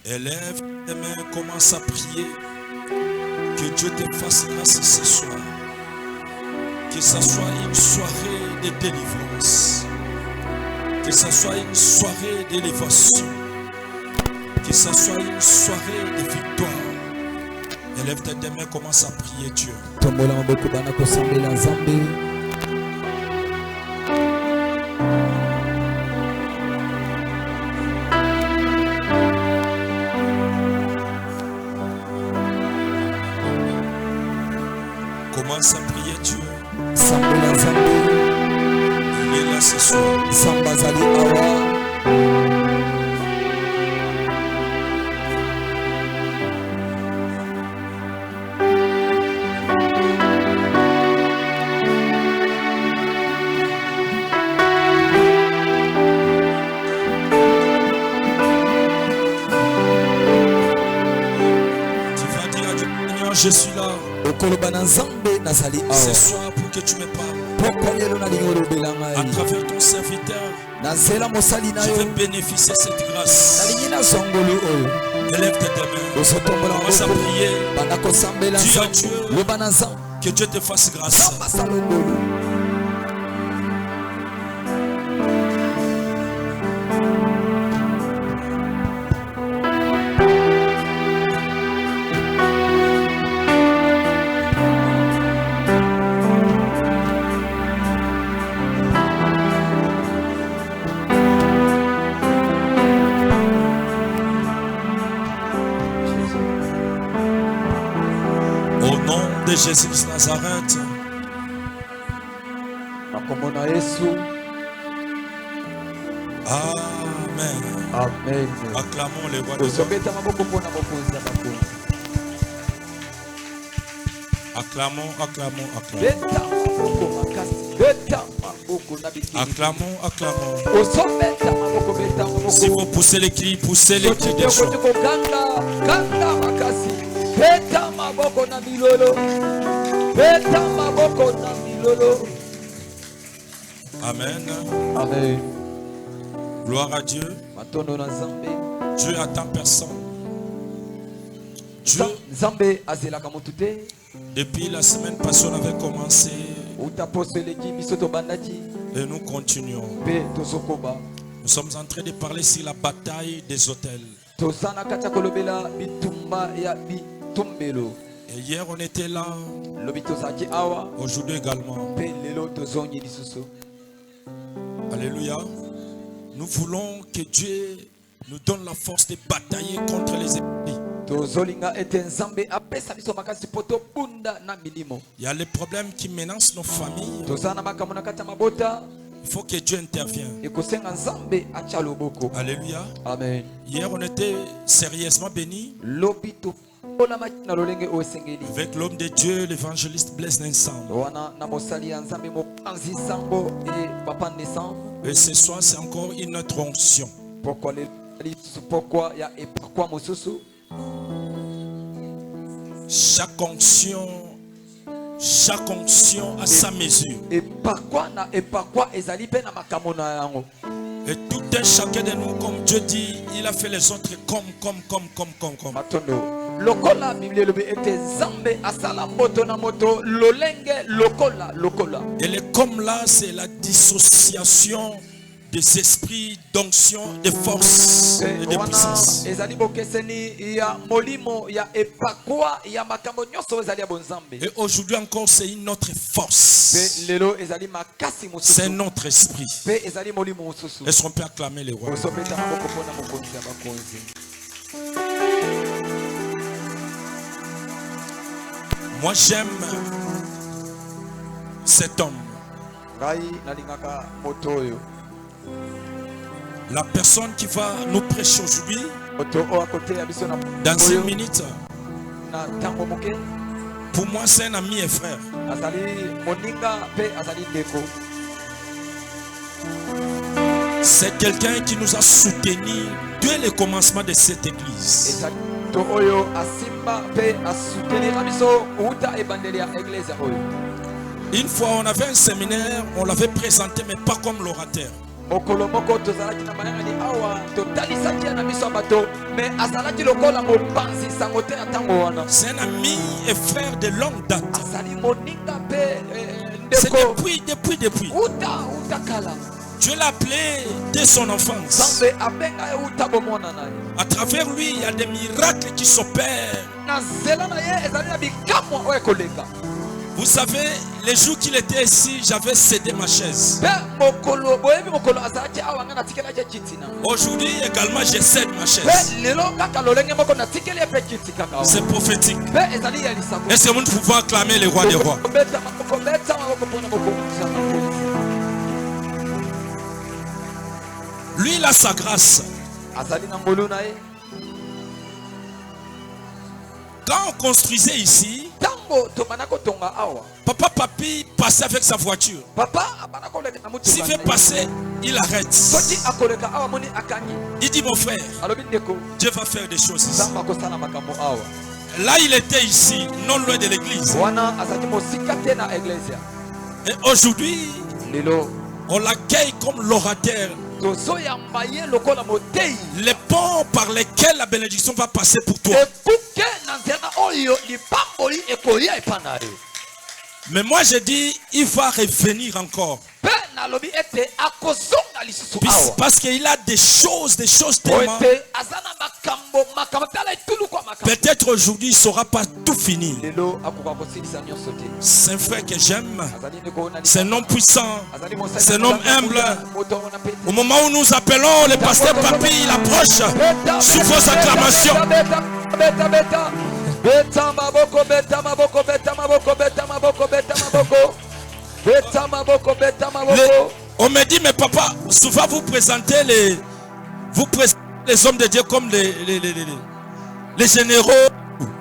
Élève tes mains, commence à prier. Que Dieu te fasse grâce ce soir. Que ce soit une soirée de délivrance. Que ce soit une soirée d'élévation. Que ce soit une soirée de victoire. Élève tes mains, commence à prier Dieu. Commence à prier Dieu. Il est là ce soir. Je suis là ce soir pour que tu me parles. À travers ton serviteur, je vais bénéficier de cette grâce. Élève tes mains. Commence à prier. Dis à Dieu que Dieu te fasse grâce. Jésus de Nazareth. Amen. Amen. Acclamons les voix de Dieu. Acclamons. Si vous poussez les cris de joie. Peta maboko na milolo. Peta maboko na milolo. Amen. Amen. Gloire à Dieu. Dieu attend personne. Dieu, depuis la semaine passée, on avait commencé. Et nous continuons. Nous sommes en train de parler sur la bataille des hôtels. Et hier on était là. Aujourd'hui également. Alléluia. Nous voulons que Dieu nous donne la force de batailler contre les ennemis. Il y a les problèmes qui menacent nos familles. Il faut que Dieu intervienne. Alléluia. Amen. Hier on était sérieusement bénis avec l'homme de Dieu, l'évangéliste Blaise Nensan. Et ce soir c'est encore une autre onction. Chaque onction a sa mesure. Et tout un chacun de nous, comme Dieu dit, il a fait les autres comme. Lokola Bible était zambe asala moto na moto lolenge lokola. Et le comme là, c'est la dissociation des esprits d'onction, de force et de puissance. Et aujourd'hui encore, c'est une autre force. C'est notre esprit. Est-ce qu'on peut acclamer les rois? Moi j'aime cet homme. La personne qui va nous prêcher aujourd'hui, dans une minute, pour moi c'est un ami et frère. C'est quelqu'un qui nous a soutenus dès le commencement de cette église. Une fois on avait un séminaire, on l'avait présenté mais pas comme l'orateur. mokolo moko tozalaki na mayangani awa totalisaki na miso bato mais azalaki lokola mopanzi sango te ya ntango wana. C'est un ami et frère de longue date. azali moninga pe C'est ndeko depuis. uta kala. Dieu l'a appelé dès son enfance. Nzambe abenga ye uta bomona na ye. À travers lui, il y a des miracles qui s'opèrent. na nzela na ye ezali na bikamwa oyo ekoleka. Vous savez, les jours qu'il était ici, j'avais cédé ma chaise. Pe mokolo boyebi mokolo azalaki awa nga natikelaki kiti na. Aujourd'hui également, je cède ma chaise. Pe lelo kaka lolenge moko natikeli ye pe kiti kaka. C'est prophétique. Pe ezali ya lisango. Est-ce que nous pouvons acclamer le roi des rois? Beta maboko pona moko. Lui, il a sa grâce. azali na ngolu na ye. Quand on construisait ici, Tango tomana kotonga awa. papa Papi passait avec sa voiture. Papa abana koleka na mutu. S'il veut passer, il arrête. Soki akoleka awa moni akangi. Il dit, mon frère, Alobi ndeko. Dieu va faire des choses ici. Zamba kosala makambo awa. Là, il était ici, non loin de l'église. Wana azali mosika te na iglesia. Et aujourd'hui, Lelo on l'accueille comme l'orateur. tozoyamba ye lokola motei. Les ponts par lesquels la bénédiction va passer pour toi. Ekuke na nzela oyo lipamboli ekoya epa na ye. Mais moi, je dis, il va revenir encore. Pe nalobi ete akozonga lisusu awa. Parce qu'il a des choses tellement. Oete azana makambo tala etulu kwa makambo. Peut-être aujourd'hui, il ne saura pas tout finir. Lelo akoka kosilisa nyonso te. C'est un frère que j'aime. Azali ndeko na C'est un homme puissant. azali mosali. C'est un homme humble. Moto wana pe. Au moment où nous appelons le pasteur Papi, il approche sous vos acclamations. Beta maboko, beta maboko, beta maboko, beta maboko, beta maboko. Beta maboko, beta maboko. On me dit, mais papa, souvent vous présentez les hommes de Dieu comme les généraux.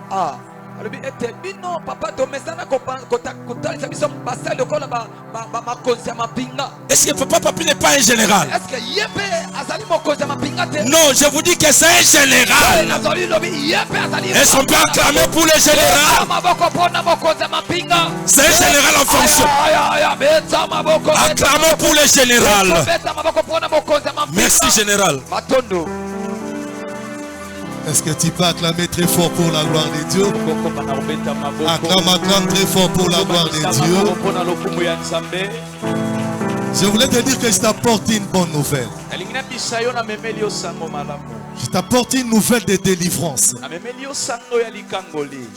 Ah, alobi ete bino papa to mesana kotalisa biso basali lokola makonzi ya mapinga. Est-ce que papa Papi n'est pas un général? Est-ce que yepe azali mokonzi ya mapinga te? Non, je vous dis que c'est un général. Nazali lobi yepe azali. Est-ce qu'on peut acclamer pour le général? Maboko pona mokonzi ya mapinga. C'est un général en fonction. Beta maboko. Acclamons pour le général. Beta maboko pona mokonzi ya mapinga. Merci général. Matondo. Est-ce que tu peux acclamer très fort pour la gloire de Dieu? Acclame très fort pour la gloire de Dieu. Je voulais te dire que je t'apporte une bonne nouvelle. Je t'apporte une nouvelle de délivrance.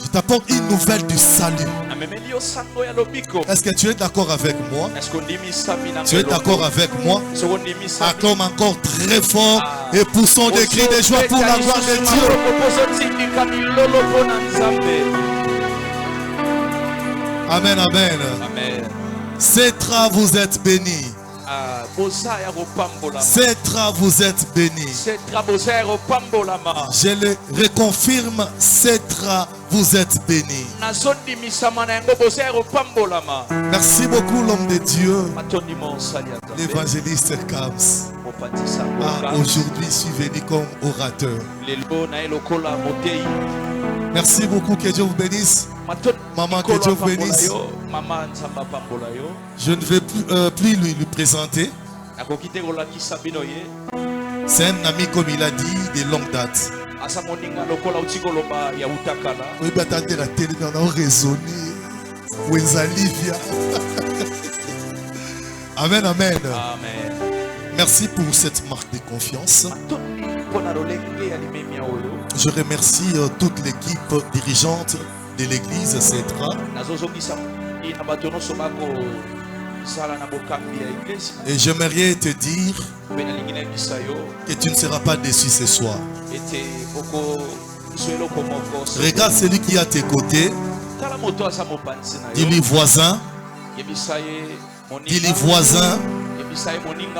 Je t'apporte une nouvelle du salut. Est-ce que tu es d'accord avec moi? Tu es d'accord avec moi? Acclame encore très fort et poussons des cris de joie pour la gloire de Dieu. Amen, amen. Cétra, vous êtes bénis. Cétra, vous êtes bénis. Je le reconfirme, Cétra, vous êtes bénis. Merci beaucoup l'homme de Dieu, l'évangéliste Kams. Aujourd'hui, je suis venu comme orateur. Merci beaucoup, que Dieu vous bénisse. Maman, que Dieu vous bénisse. Je ne vais plus lui présenter. C'est un ami, comme il a dit, de longue date. Oui, attendez la télé, on a raisonné. Amen, amen. Merci pour cette marque de confiance. Je remercie toute l'équipe dirigeante de l'église Cétra. Et j'aimerais te dire que tu ne seras pas déçu ce soir. Regarde celui qui est à tes côtés. Dis-lui voisin. Dis-lui voisin.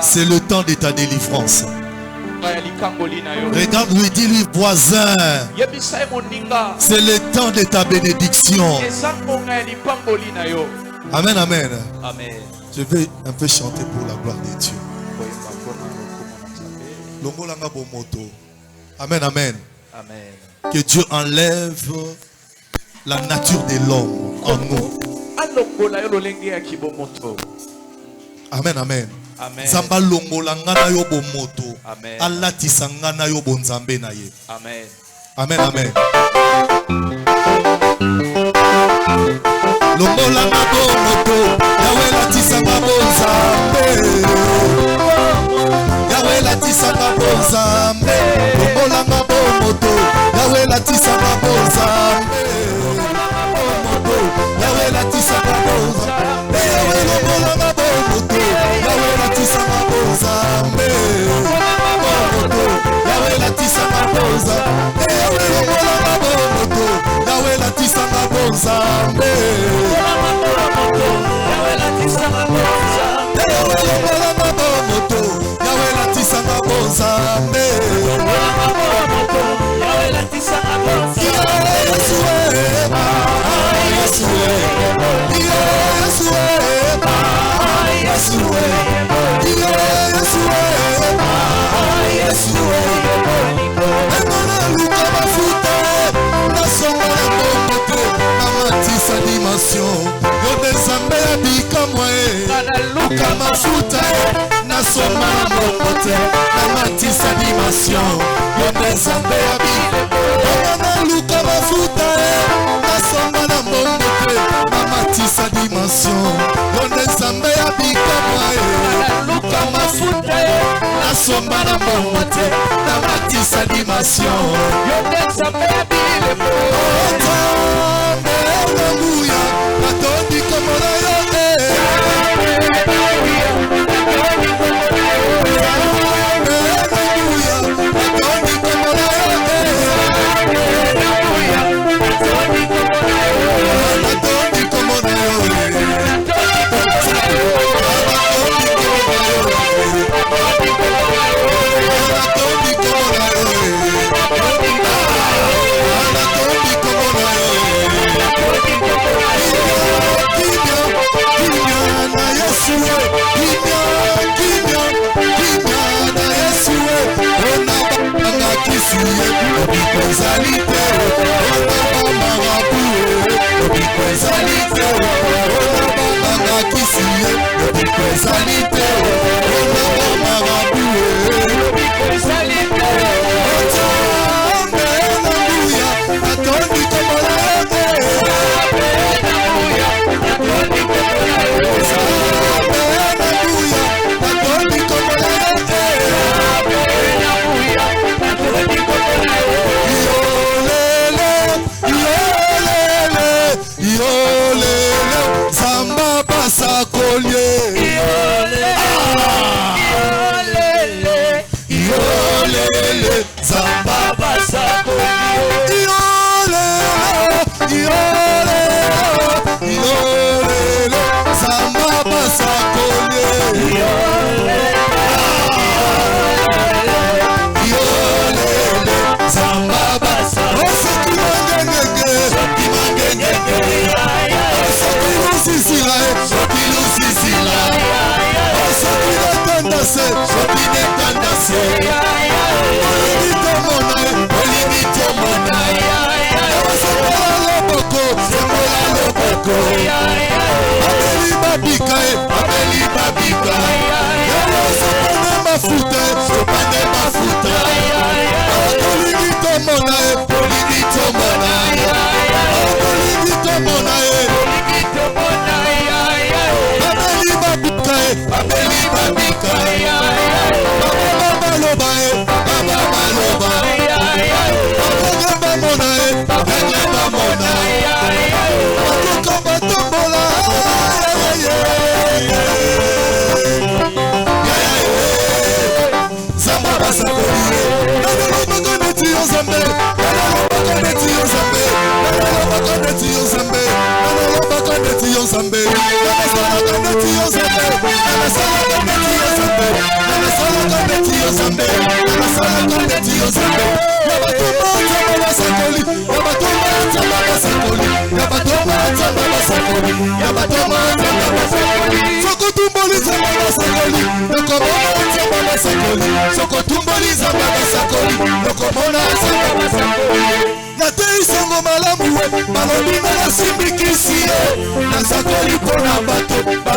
C'est le temps de ta délivrance. Regarde-lui, dis-lui voisin. C'est le temps de ta bénédiction. Amen, amen. Je vais un peu chanter pour la gloire de Dieu. Amen, amen. Que Dieu enlève la nature de l'homme en nous. Amen, amen. Zamba longola ngana yo bomoto. Alatisa ngana yo bonzambe na ye. Amen. Amen, amen. Longola nga bomoto, Yahweh latisa nga bonzambe. Yahweh latisa nga bonzambe. Longola nga bomoto, Yahweh latisa nga bonzambe. Yahweh latisa nga bonzambe. Yahweh longola nga bomoto, Yahweh latisa nga bonzambe. Yahweh latisa nga bonzambe. Yahweh longola nga bomoto, Yahweh latisa nga bonzambe. Yahweh latisa nga bonzambe. Yahweh longola nga bomoto, Yahweh latisa nga bonzambe. Yahweh latisa nga bonzambe.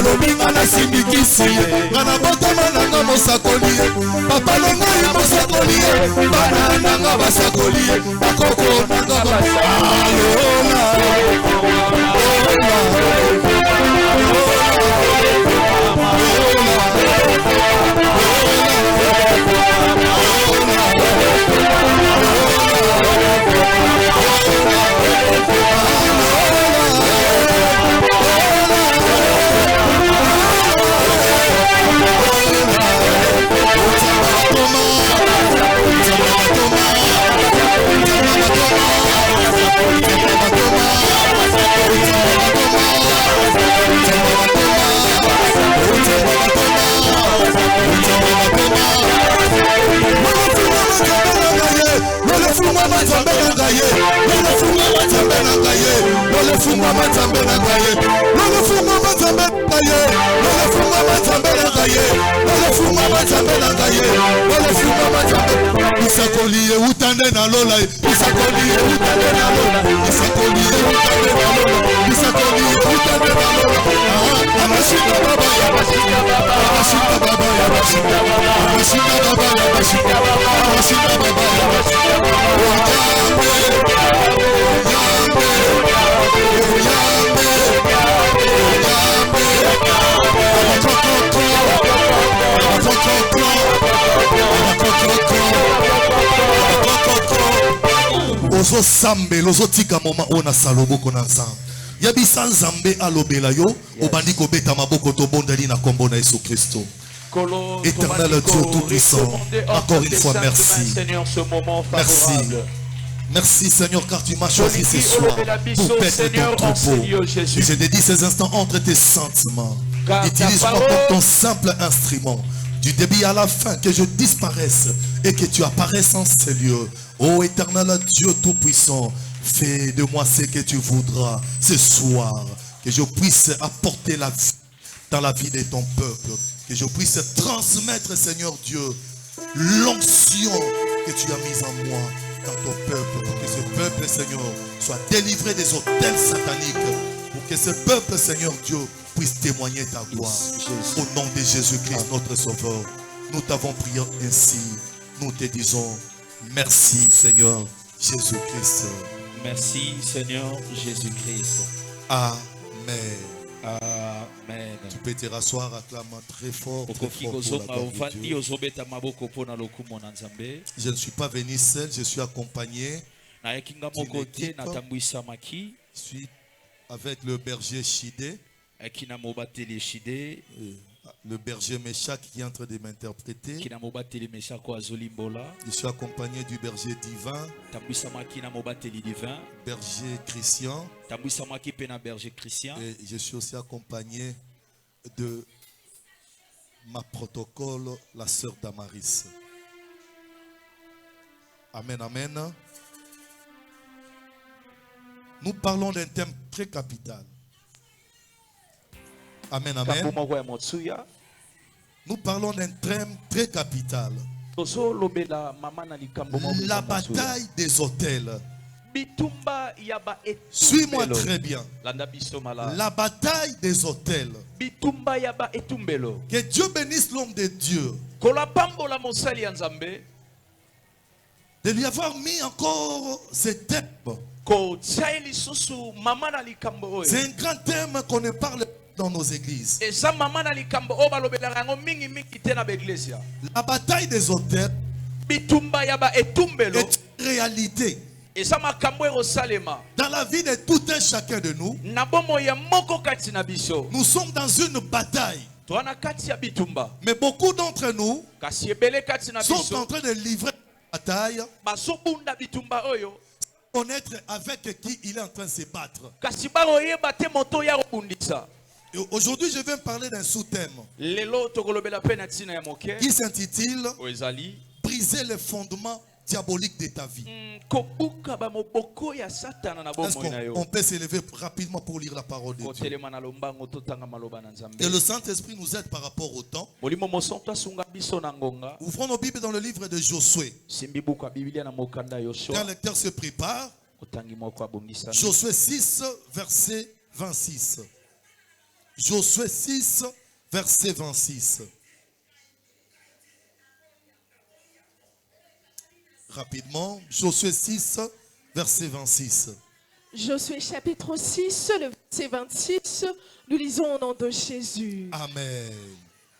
alobinga na sindikisi ngana botama nanga mosakoli papa na ngai mosakoli bana nanga basakoli bakoko nanga Isakoliye utande na lola, isakoliye utande na lola, isakoliye utande na lola, isakoliye utande na lola. Amashika baba, amashika baba, amashika baba, amashika baba, amashika baba, amashika baba, amashika baba, amashika Ozo sambe, lozo tika moma ona saloboko na nzambe. Yabisa nzambe alobela yo, obandi kobeta maboko to bondeli na kombo na Yesu Kristo. Éternel Dieu tout-puissant, encore une fois merci. Merci. Merci Seigneur car tu m'as choisi ce soir pour paître ton troupeau. Je dédie ces instants entre tes sentiments. Utilise-moi comme ton simple instrument. Du début à la fin, que je disparaisse et que tu apparaisses en ces lieux. Ô éternel Dieu tout-puissant, fais de moi ce que tu voudras ce soir. Que je puisse apporter la vie dans la vie de ton peuple. Que je puisse transmettre, Seigneur Dieu, l'onction que tu as mise en moi dans ton peuple. Pour que ce peuple, Seigneur, soit délivré des autels sataniques. Pour que ce peuple, Seigneur Dieu, puisse témoigner ta gloire. Au nom de Jésus-Christ, notre Sauveur, nous t'avons prié ainsi. Nous te disons merci, Seignor Jésus-Christ. Merci, Seigneur Jésus-Christ. Amen. Amen. Tu peux te rasseoir, acclame très fort, très fort pour la gloire de Dieu. Je ne suis pas venu seul, je suis accompagné d'une équipe. Je suis avec le berger Chidé, le berger Méchak qui est en train de m'interpréter. Je suis accompagné du berger divin, berger Christian, et je suis aussi accompagné de ma protocole, la sœur Damaris. Amen, amen. Nous parlons d'un thème très capital. Amen, amen. Nous parlons d'un thème très capital. La bataille des autels. Suis-moi très bien. La bataille des autels. Que Dieu bénisse l'homme de Dieu. De lui avoir mis encore ce thème. C'est un grand thème qu'on ne parle pas dans nos églises. La bataille des autels est une réalité dans la vie de tout un chacun de nous. Nous sommes dans une bataille. Mais beaucoup d'entre nous sont en train de livrer la bataille, connaître avec qui il est en train de se battre. Et aujourd'hui, je vais parler d'un sous-thème qui s'intitule Briser les fondements diaboliques de ta vie. Est-ce qu'on peut s'élever rapidement pour lire la parole de Dieu? Et le Saint-Esprit nous aide par rapport au temps. Ouvrons nos Bibles dans le livre de Josué. Quand le lecteur se prépare, Josué 6, verset 26. Josué 6, verset 26. Rapidement, Josué 6, verset 26. Josué chapitre 6, le verset 26, nous lisons au nom de Jésus. Amen.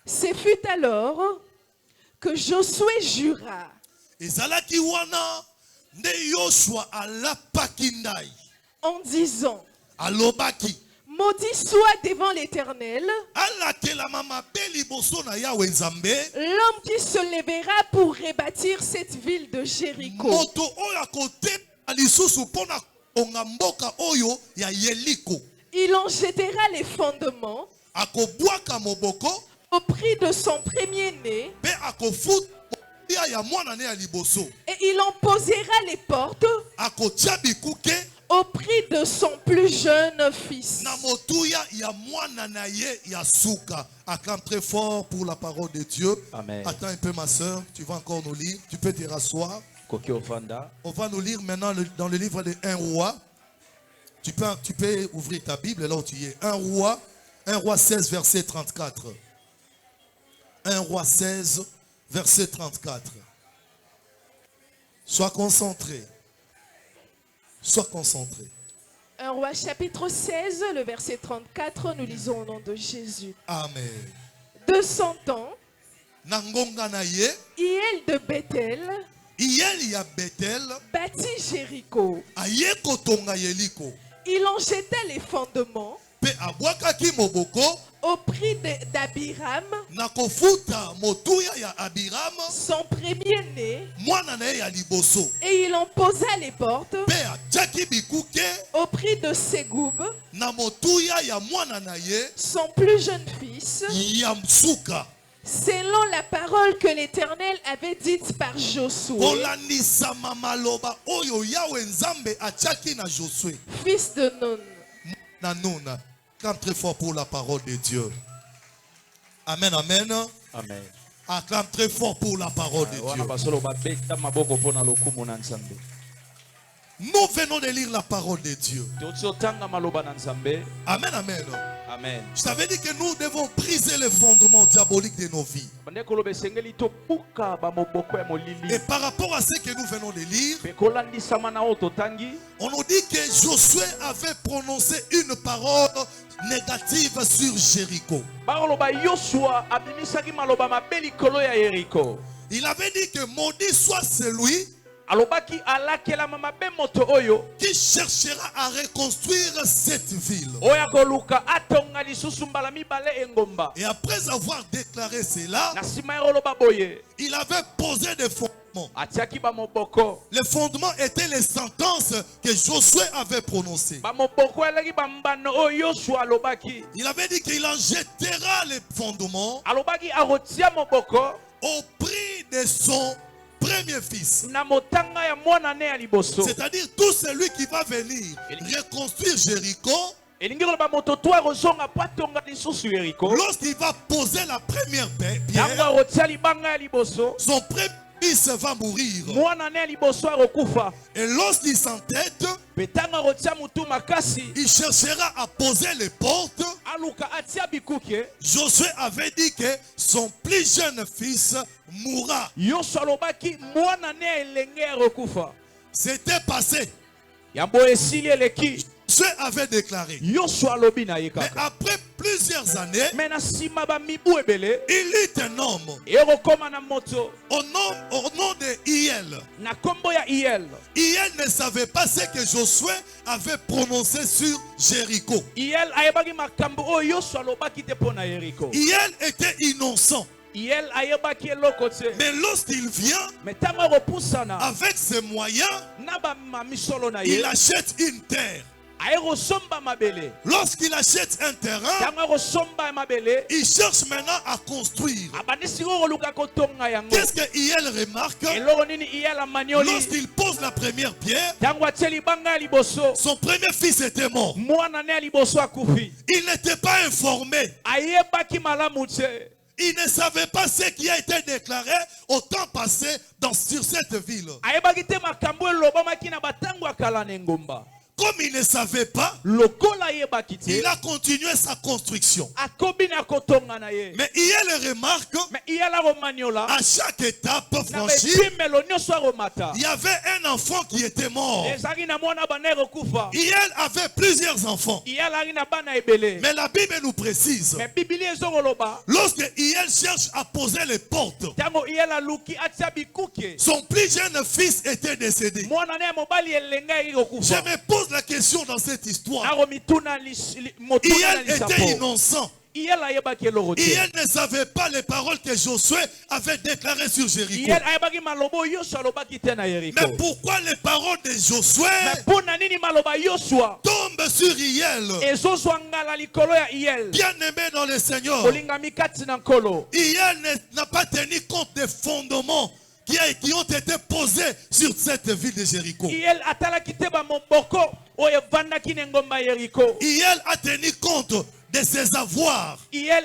Ce fut alors que Josué jura. En disant, maudit soit devant l'Éternel l'homme qui se lèvera pour rebâtir cette ville de Jéricho. Il en jettera les fondements au prix de son premier-né et il en posera les portes au prix de son plus jeune fils. Acclame très fort pour la parole de Dieu. Amen. Attends un peu ma soeur, tu vas encore nous lire. Tu peux te rasseoir. On va nous lire maintenant dans le livre de 1 roi. Tu peux ouvrir ta Bible là où tu es. 1 roi 16 verset 34. 1 roi 16 verset 34. Sois concentré. Sois concentré. 1 roi chapitre 16, le verset 34, nous lisons au nom de Jésus. Amen. De son temps, Hiel de Bethel bâtit Jéricho. Il en jeta les fondements au prix d'Abiram, son premier-né, et il en posa les portes au prix de Ségoub, son plus jeune fils, selon la parole que l'Éternel avait dite par Josué, fils de Nun. Acclame très fort pour la parole de Dieu. Amen, amen. Amen. Acclame très fort pour la parole de Dieu. Nous venons de lire la parole de Dieu. Amen, amen. Amen. Je t'avais dit que nous devons briser les fondements diaboliques de nos vies. Et par rapport à ce que nous venons de lire, on nous dit que Josué avait prononcé une parole négative sur Jéricho. Il avait dit que maudit soit celui qui cherchera à reconstruire cette ville. Et après avoir déclaré cela, il avait posé des fondements. Les fondements étaient les sentences que Josué avait prononcées. Il avait dit qu'il en jettera les fondements au prix de son premier fils. C'est-à-dire tout celui qui va venir reconstruire Jéricho, lorsqu'il va poser la première pierre, son premier fils va mourir. Et lorsqu'il s'entête, il cherchera à poser les portes. Josué avait dit que son plus jeune fils mourra. C'était passé. Josué avait déclaré. Mais après plusieurs années, il eut un homme au nom de Hiel. Hiel ne savait pas ce que Josué avait prononcé sur Jéricho. Hiel était innocent. Mais lorsqu'il vient avec ses moyens, il achète une terre. Lorsqu'il achète un terrain, il cherche maintenant à construire. Qu'est-ce que Hiel remarque? Lorsqu'il pose la première pierre, son premier fils était mort. Il n'était pas informé. Il ne savait pas ce qui a été déclaré au temps passé sur cette ville. Comme il ne savait pas, il a continué sa construction. Mais il remarque, à chaque étape franchie, il y avait un enfant qui était mort. Il avait plusieurs enfants. Mais la Bible nous précise, lorsque il cherche à poser les portes, son plus jeune fils était décédé. Je me pose la question dans cette histoire. Il était innocent. Il ne savait pas les paroles que Josué avait déclarées sur Jéricho. Mais pourquoi les paroles de Josué tombent sur Hiel? Bien aimé dans le Seigneur, Hiel n'a pas tenu compte des fondements qui ont été posés sur cette ville de Jéricho. Hiel a tenu compte de ses avoirs. Hiel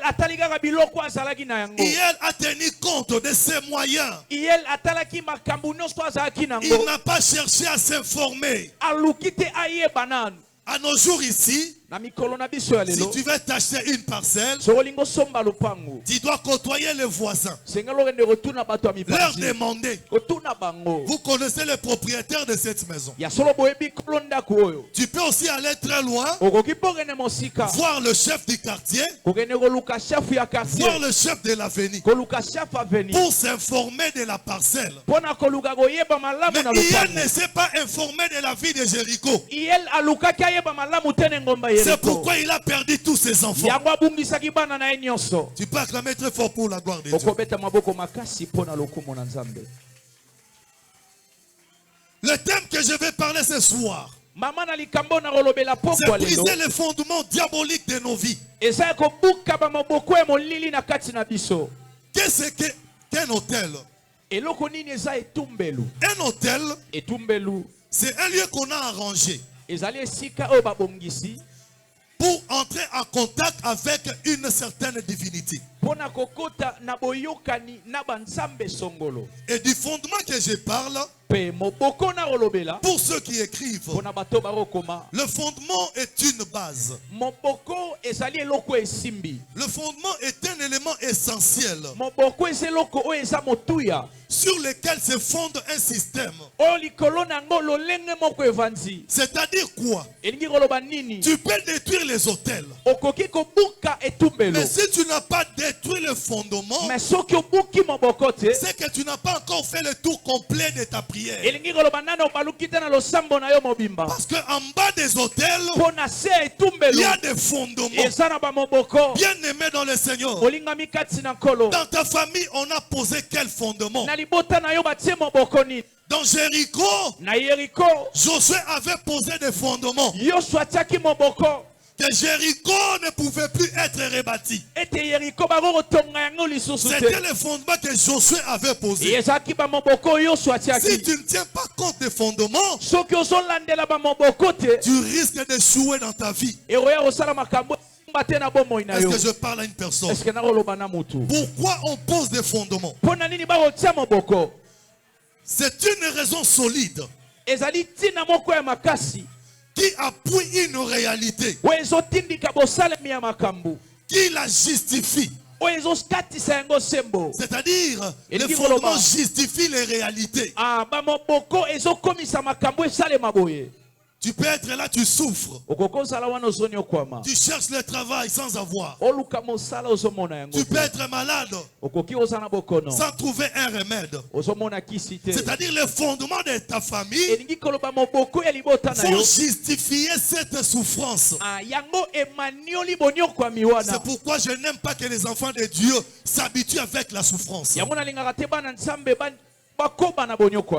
a tenu compte de ses moyens. Il n'a pas cherché à s'informer. À nos jours ici, si tu veux t'acheter une parcelle, tu dois côtoyer les voisins, leur demander. Vous connaissez le propriétaire de cette maison. Tu peux aussi aller très loin, voir le chef du quartier, voir le chef de l'avenue, pour s'informer de la parcelle. Mais il ne s'est pas informé de la vie de Jéricho. C'est pourquoi il a perdu tous ses enfants. Tu peux acclamer très fort pour la gloire de Dieu. Le thème que je vais parler ce soir, c'est briser les fondements diaboliques de nos vies. Qu'est-ce qu'un hôtel? Un hôtel, c'est un lieu qu'on a arrangé pour entrer en contact avec une certaine divinité. Et du fondement que je parle, pour ceux qui écrivent, le fondement est une base. Le fondement est un élément essentiel sur lequel se fonde un système. C'est-à-dire quoi? Tu peux détruire les hôtels, mais si tu n'as pas détruit le fondement, c'est que tu n'as pas encore fait le tour complet de ta prière. Parce qu'en bas des hôtels, il y a des fondements. Bien aimé dans le Seigneur, dans ta famille, on a posé quel fondement? Dans Jéricho, Josué avait posé des fondements que Jéricho ne pouvait plus être rebâti. C'était le fondement que Josué avait posé. Si tu ne tiens pas compte des fondements, tu risques d'échouer dans ta vie. Est-ce que je parle à une personne? Pourquoi on pose des fondements? C'est une raison solide qui appuie une réalité, qui la justifie. C'est-à-dire, le fondement justifie les réalités. Tu peux être là, tu souffres. Tu cherches le travail sans avoir. Tu peux être malade sans trouver un remède. C'est-à-dire le fondement de ta famille faut justifier cette souffrance. C'est pourquoi je n'aime pas que les enfants de Dieu s'habituent avec la souffrance.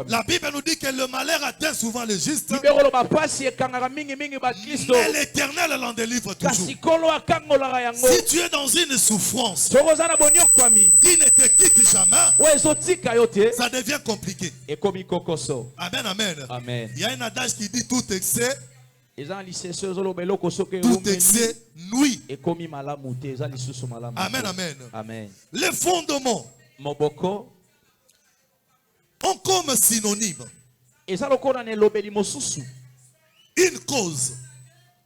La Bible nous dit que le malheur atteint souvent le juste, mais l'Éternel l'en délivre toujours. Si tu es dans une souffrance qui ne te quitte jamais, ça devient compliqué. Amen, amen. Amen. Il y a un adage qui dit tout excès nuit. Amen, amen. Amen. Les fondements ont comme synonyme une cause,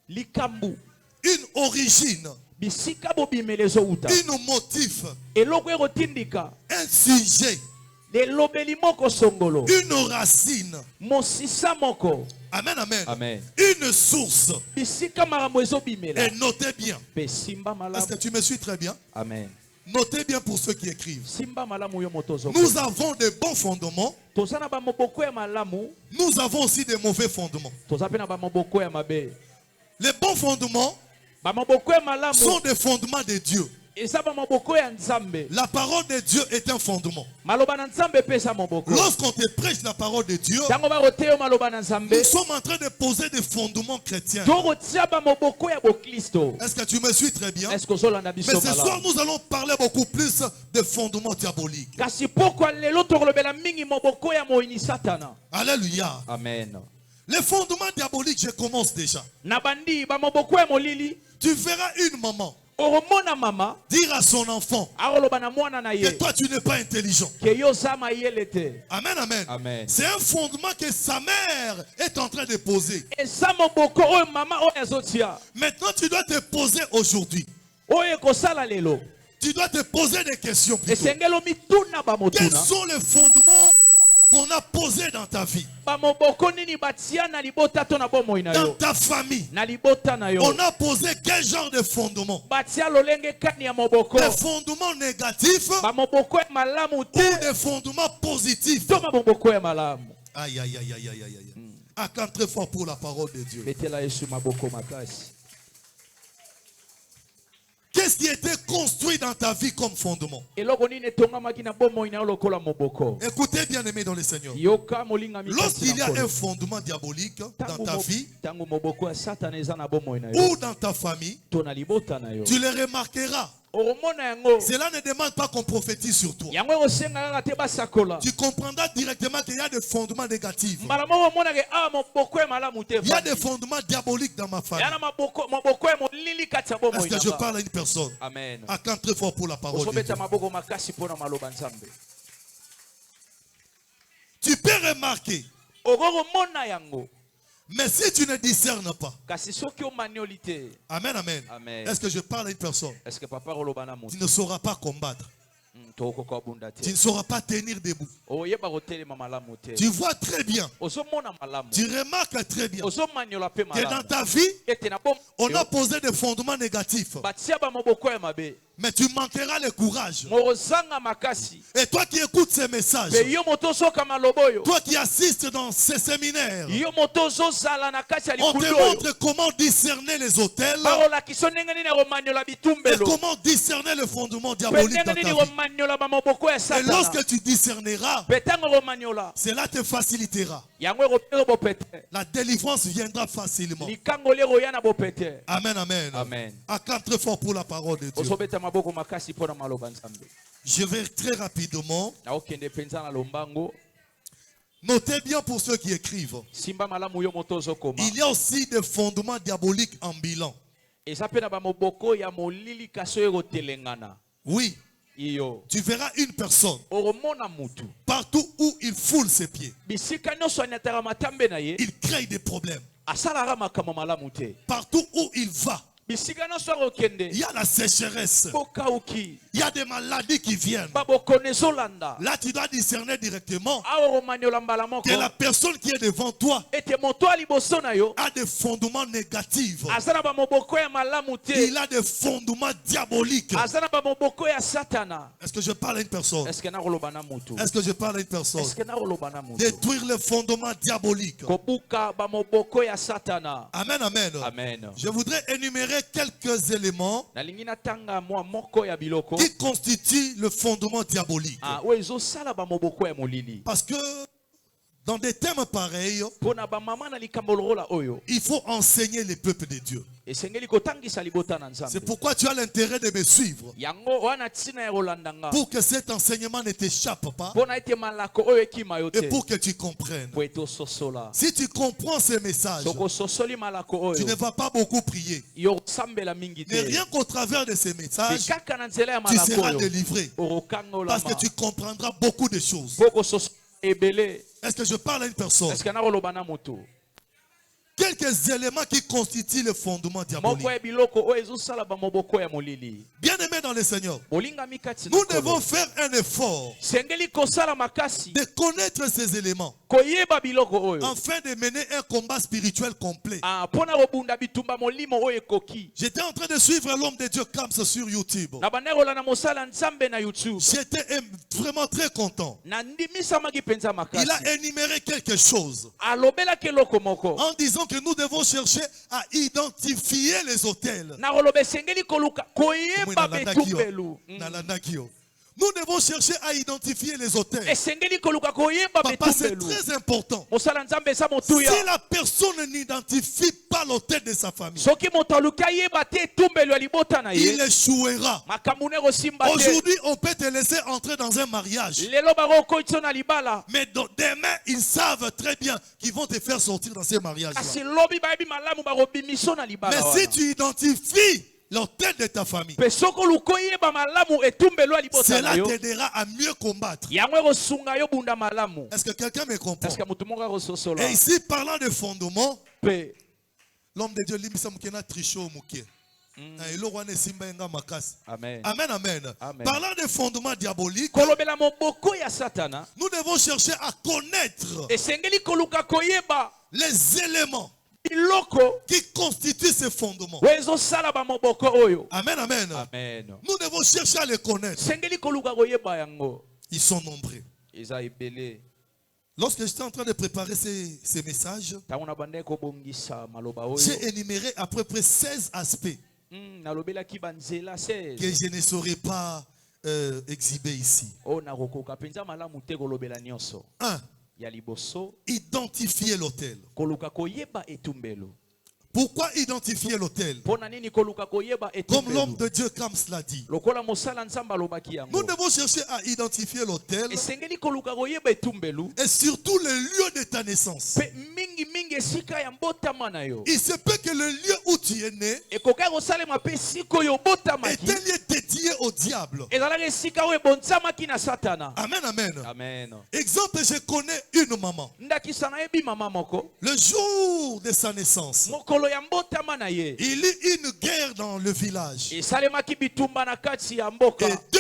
likambu, une origine, bisika bobimeleza uta, un motif, eloko erotindika, un sujet, lelobeli moko songolo, une racine, mosisa moko. Amen, amen. Amen. Une source. Bisika makambo ezobimela. Et notez bien. Simba malamu. Est-ce que tu me suis très bien? Amen. Notez bien pour ceux qui écrivent. Simba malamu yo motozo. Nous avons de bons fondements. Tozana ba moboko ya malamu. Nous avons aussi de mauvais fondements. Tozapena ba moboko ya mabe. Les bons fondements ba moboko ya malamu sont des fondements de Dieu. La parole de Dieu est un fondement. Lorsqu'on te prêche la parole de Dieu, nous sommes en train de poser des fondements chrétiens. Est-ce que tu me suis très bien? Mais ce soir, nous allons parler beaucoup plus de fondements diaboliques. Alléluia. Amen. Les fondements diaboliques, je commence déjà. Tu verras une maman dire à son enfant que toi tu n'es pas intelligent. Amen, amen, amen. C'est un fondement que sa mère est en train de poser. Maintenant tu dois te poser aujourd'hui. Tu dois te poser des questions plutôt. Quels sont les fondements qu'on a posés dans ta vie? Dans ta famille, on a posé quel genre de fondement? Des fondements négatifs ou des fondements positifs? Aïe, aïe, aïe, aïe, aïe, aïe. Acclame très fort pour la parole de Dieu. Qu'est-ce qui était construit dans ta vie comme fondement? Écoutez, bien aimé dans le Seigneur. Lorsqu'il y a un fondement diabolique dans ta vie ou dans ta famille, tu le remarqueras. Cela ne demande pas qu'on prophétise sur toi. Tu comprendras directement qu'il y a des fondements négatifs. Il y a des fondements diaboliques dans ma famille. Est-ce que je parle à une personne? Amen. Acclame très fort pour la parole de Dieu. Tu peux remarquer. Mais si tu ne discernes pas. Amen, amen. Est-ce que je parle à une personne? Tu ne sauras pas combattre. Tu ne sauras pas tenir debout. Tu vois très bien. Tu remarques très bien que dans ta vie, on a posé des fondements négatifs. Mais tu manqueras le courage. Et toi qui écoutes ces messages, toi qui assistes dans ces séminaires, on te montre comment discerner les autels et comment discerner le fondement diabolique dans ta vie. Et lorsque tu discerneras, cela te facilitera. La délivrance viendra facilement. Amen, amen. Amen. Acclame très fort pour la parole de Dieu. Je vais très rapidement. Notez bien pour ceux qui écrivent. Il y a aussi des fondements diaboliques ambulants. Oui. Tu verras une personne partout où il foule ses pieds. Il crée des problèmes. Partout où il va, il y a la sécheresse. Il y a des maladies qui viennent. Là, tu dois discerner directement que la personne qui est devant toi a des fondements négatifs. Il a des fondements diaboliques. Est-ce que je parle à une personne? Est-ce que je parle à une personne? Détruire les fondements diaboliques. Amen, amen. Amen. Je voudrais énumérer quelques éléments qui constituent le fondement diabolique. Parce que dans des thèmes pareils, il faut enseigner les peuples de Dieu. C'est pourquoi tu as l'intérêt de me suivre, pour que cet enseignement ne t'échappe pas et pour que tu comprennes. Si tu comprends ces messages, tu ne vas pas beaucoup prier. Mais rien qu'au travers de ces messages, tu seras délivré, parce que tu comprendras beaucoup de choses. Est-ce que je parle à une personne? quelques éléments qui constituent le fondement diabolique. Bien aimé dans le Seigneur, nous devons faire un effort de connaître ces éléments afin de mener un combat spirituel complet. J'étais en train de suivre l'homme de Dieu Kams sur YouTube. J'étais vraiment très content. Il a énuméré quelque chose en disant que nous devons chercher à identifier les autels. Nous devons chercher à identifier les autels. Papa, c'est très important. Si la personne n'identifie pas l'autel de sa famille, il échouera. Aujourd'hui, on peut te laisser entrer dans un mariage. Mais demain, ils savent très bien qu'ils vont te faire sortir dans ces mariages-là. Mais si tu identifies l'autel de ta famille, cela t'aidera à mieux combattre. Est-ce que quelqu'un me comprend? Et ici, parlant de fondement, l'homme de Dieu, Amen. Amen, amen. Parlant de fondement diabolique, nous devons chercher à connaître les éléments qui constituent ces fondements. Amen, amen. Nous devons chercher à les connaître. Ils sont nombreux. Lorsque j'étais en train de préparer ces messages, j'ai énuméré à peu près 16 aspects que je ne saurais pas exhiber ici. 1. Identifier l'autel. Pourquoi identifier l'autel? Comme l'homme de Dieu Kams l'a dit, nous devons chercher à identifier l'autel et surtout le lieu de ta naissance. Il se peut que le lieu où tu es né est un lieu dédié au diable. Amen, amen. Exemple, je connais une maman. Le jour de sa naissance, il y eut une guerre dans le village. Et 2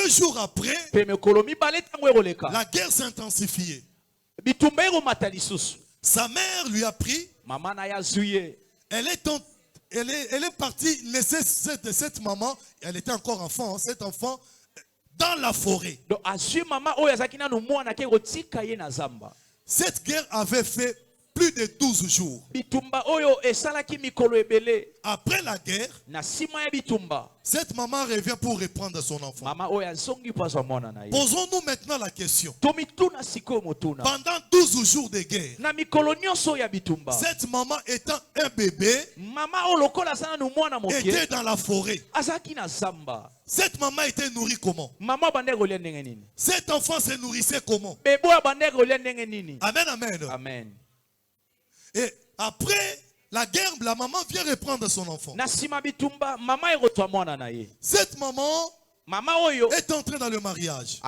jours après, la guerre s'intensifiait. Sa mère lui a pris. Elle est partie laisser cette maman. Elle était encore enfant, cet enfant, dans la forêt. Cette guerre avait fait plus de 12 jours. Après la guerre, cette maman revient pour reprendre son enfant. Posons-nous maintenant la question. Pendant 12 jours de guerre, cette maman étant un bébé, était dans la forêt. Cette maman était nourrie comment? Cet enfant se nourrissait comment? Amen, amen. Amen. Et après la guerre, la maman vient reprendre son enfant. Cette maman est entrée dans le mariage.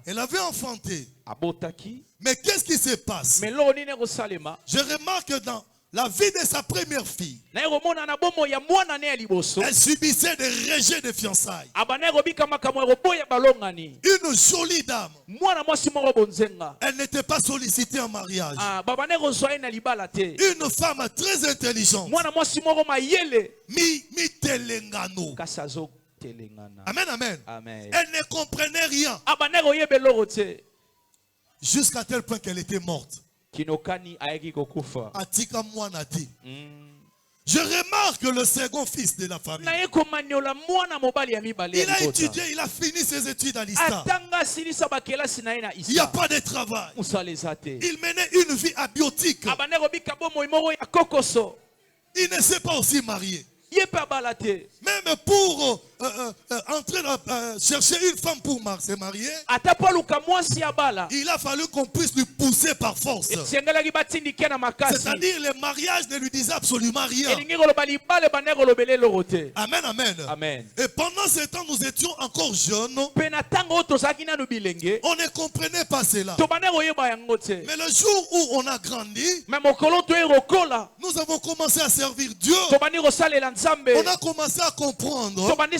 Elle avait enfanté. Mais qu'est-ce qui se passe? Je remarque dans la vie de sa première fille, elle subissait des rejets de fiançailles. Une jolie dame. Elle n'était pas sollicitée en mariage. Une femme très intelligente. Amen, amen. Elle ne comprenait rien. Jusqu'à tel point qu'elle était morte. Atika Mwanati. Je remarque le second fils de la famille. Il a étudié, il a fini ses études à l'Ista. Il n'y a pas de travail. Il menait une vie abiotique. Il ne s'est pas aussi marié. Même pour chercher une femme pour se marier, il a fallu qu'on puisse lui pousser par force. C'est-à-dire le mariage ne lui disait absolument rien. Amen, amen. Et pendant ce temps, nous étions encore jeunes. On ne comprenait pas cela. Mais le jour où on a grandi, nous nous avons commencé à servir Dieu, on a commencé à comprendre que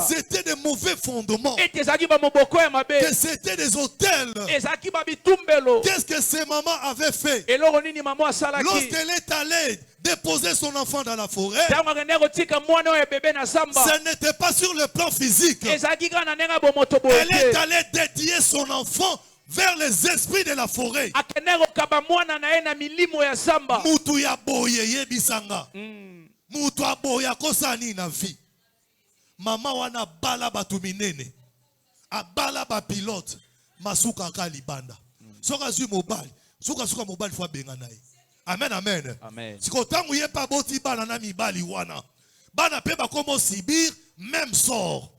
c'était des mauvais fondements, que c'était des hôtels. Qu'est-ce que ces mamans avaient fait? Lorsqu'elle est allée déposer son enfant dans la forêt, ce n'était pas sur le plan physique. Elle est allée dédier son enfant vers les esprits de la forêt. Mutu ya boye yebisanga. Mutu aboya kosani na vie. Mama wana bala batuminene. Abala ba pilote. Masuka ka libanda. Soka zu mobile. Soka mobile fwa benga nae. Amen, amen. Amen. Siko tangu ye pa boti bana na mibali wana. Bana pe ba komo sibir, même sort.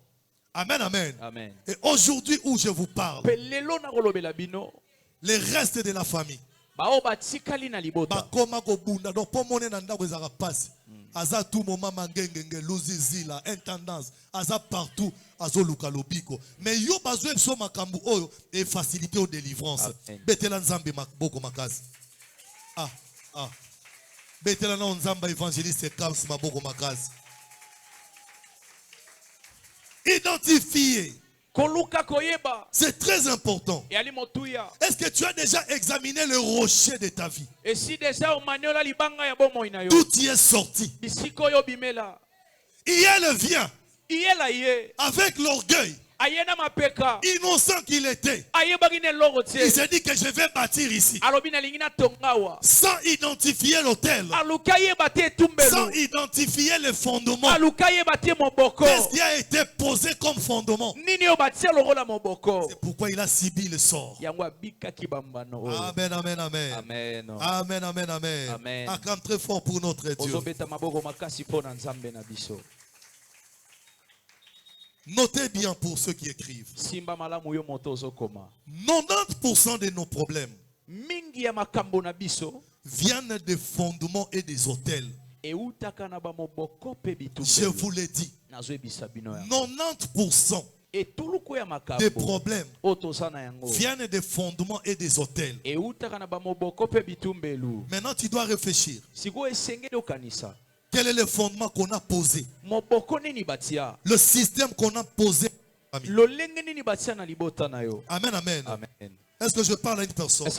Amen, amen. Amen. Et aujourd'hui où je vous parle, les restes de la famille, bakoma ko bunda donc pour monner nanda wezaka passe. Aza tout moment mangengenge luzizila intendance aza partout azo luka lobiko mais yo bazwe so makambu oyo et facilité aux délivrance. Betela nzambe makboko makazi. Betela na nzamba évangéliste Kams maboko makazi. Identifier. C'est très important. Est-ce que tu as déjà examiné le rocher de ta vie? D'où tu es sorti? Il vient avec l'orgueil. Innocent qu'il était, il s'est dit que je vais bâtir ici sans identifier l'autel, sans identifier le fondement. Qu'est-ce qui a été posé comme fondement? C'est pourquoi il a subi le sort. Amen, amen, amen. Amen. Amen, amen, amen. Acclame très fort pour notre Dieu. Notez bien pour ceux qui écrivent. 90% de nos problèmes viennent des fondements et des hôtels. Je vous l'ai dit. 90% des problèmes viennent des fondements et des hôtels. Maintenant, tu dois réfléchir. Quel est le fondement qu'on a posé? Le système qu'on a posé. Amen, amen. Est-ce que je parle à une personne?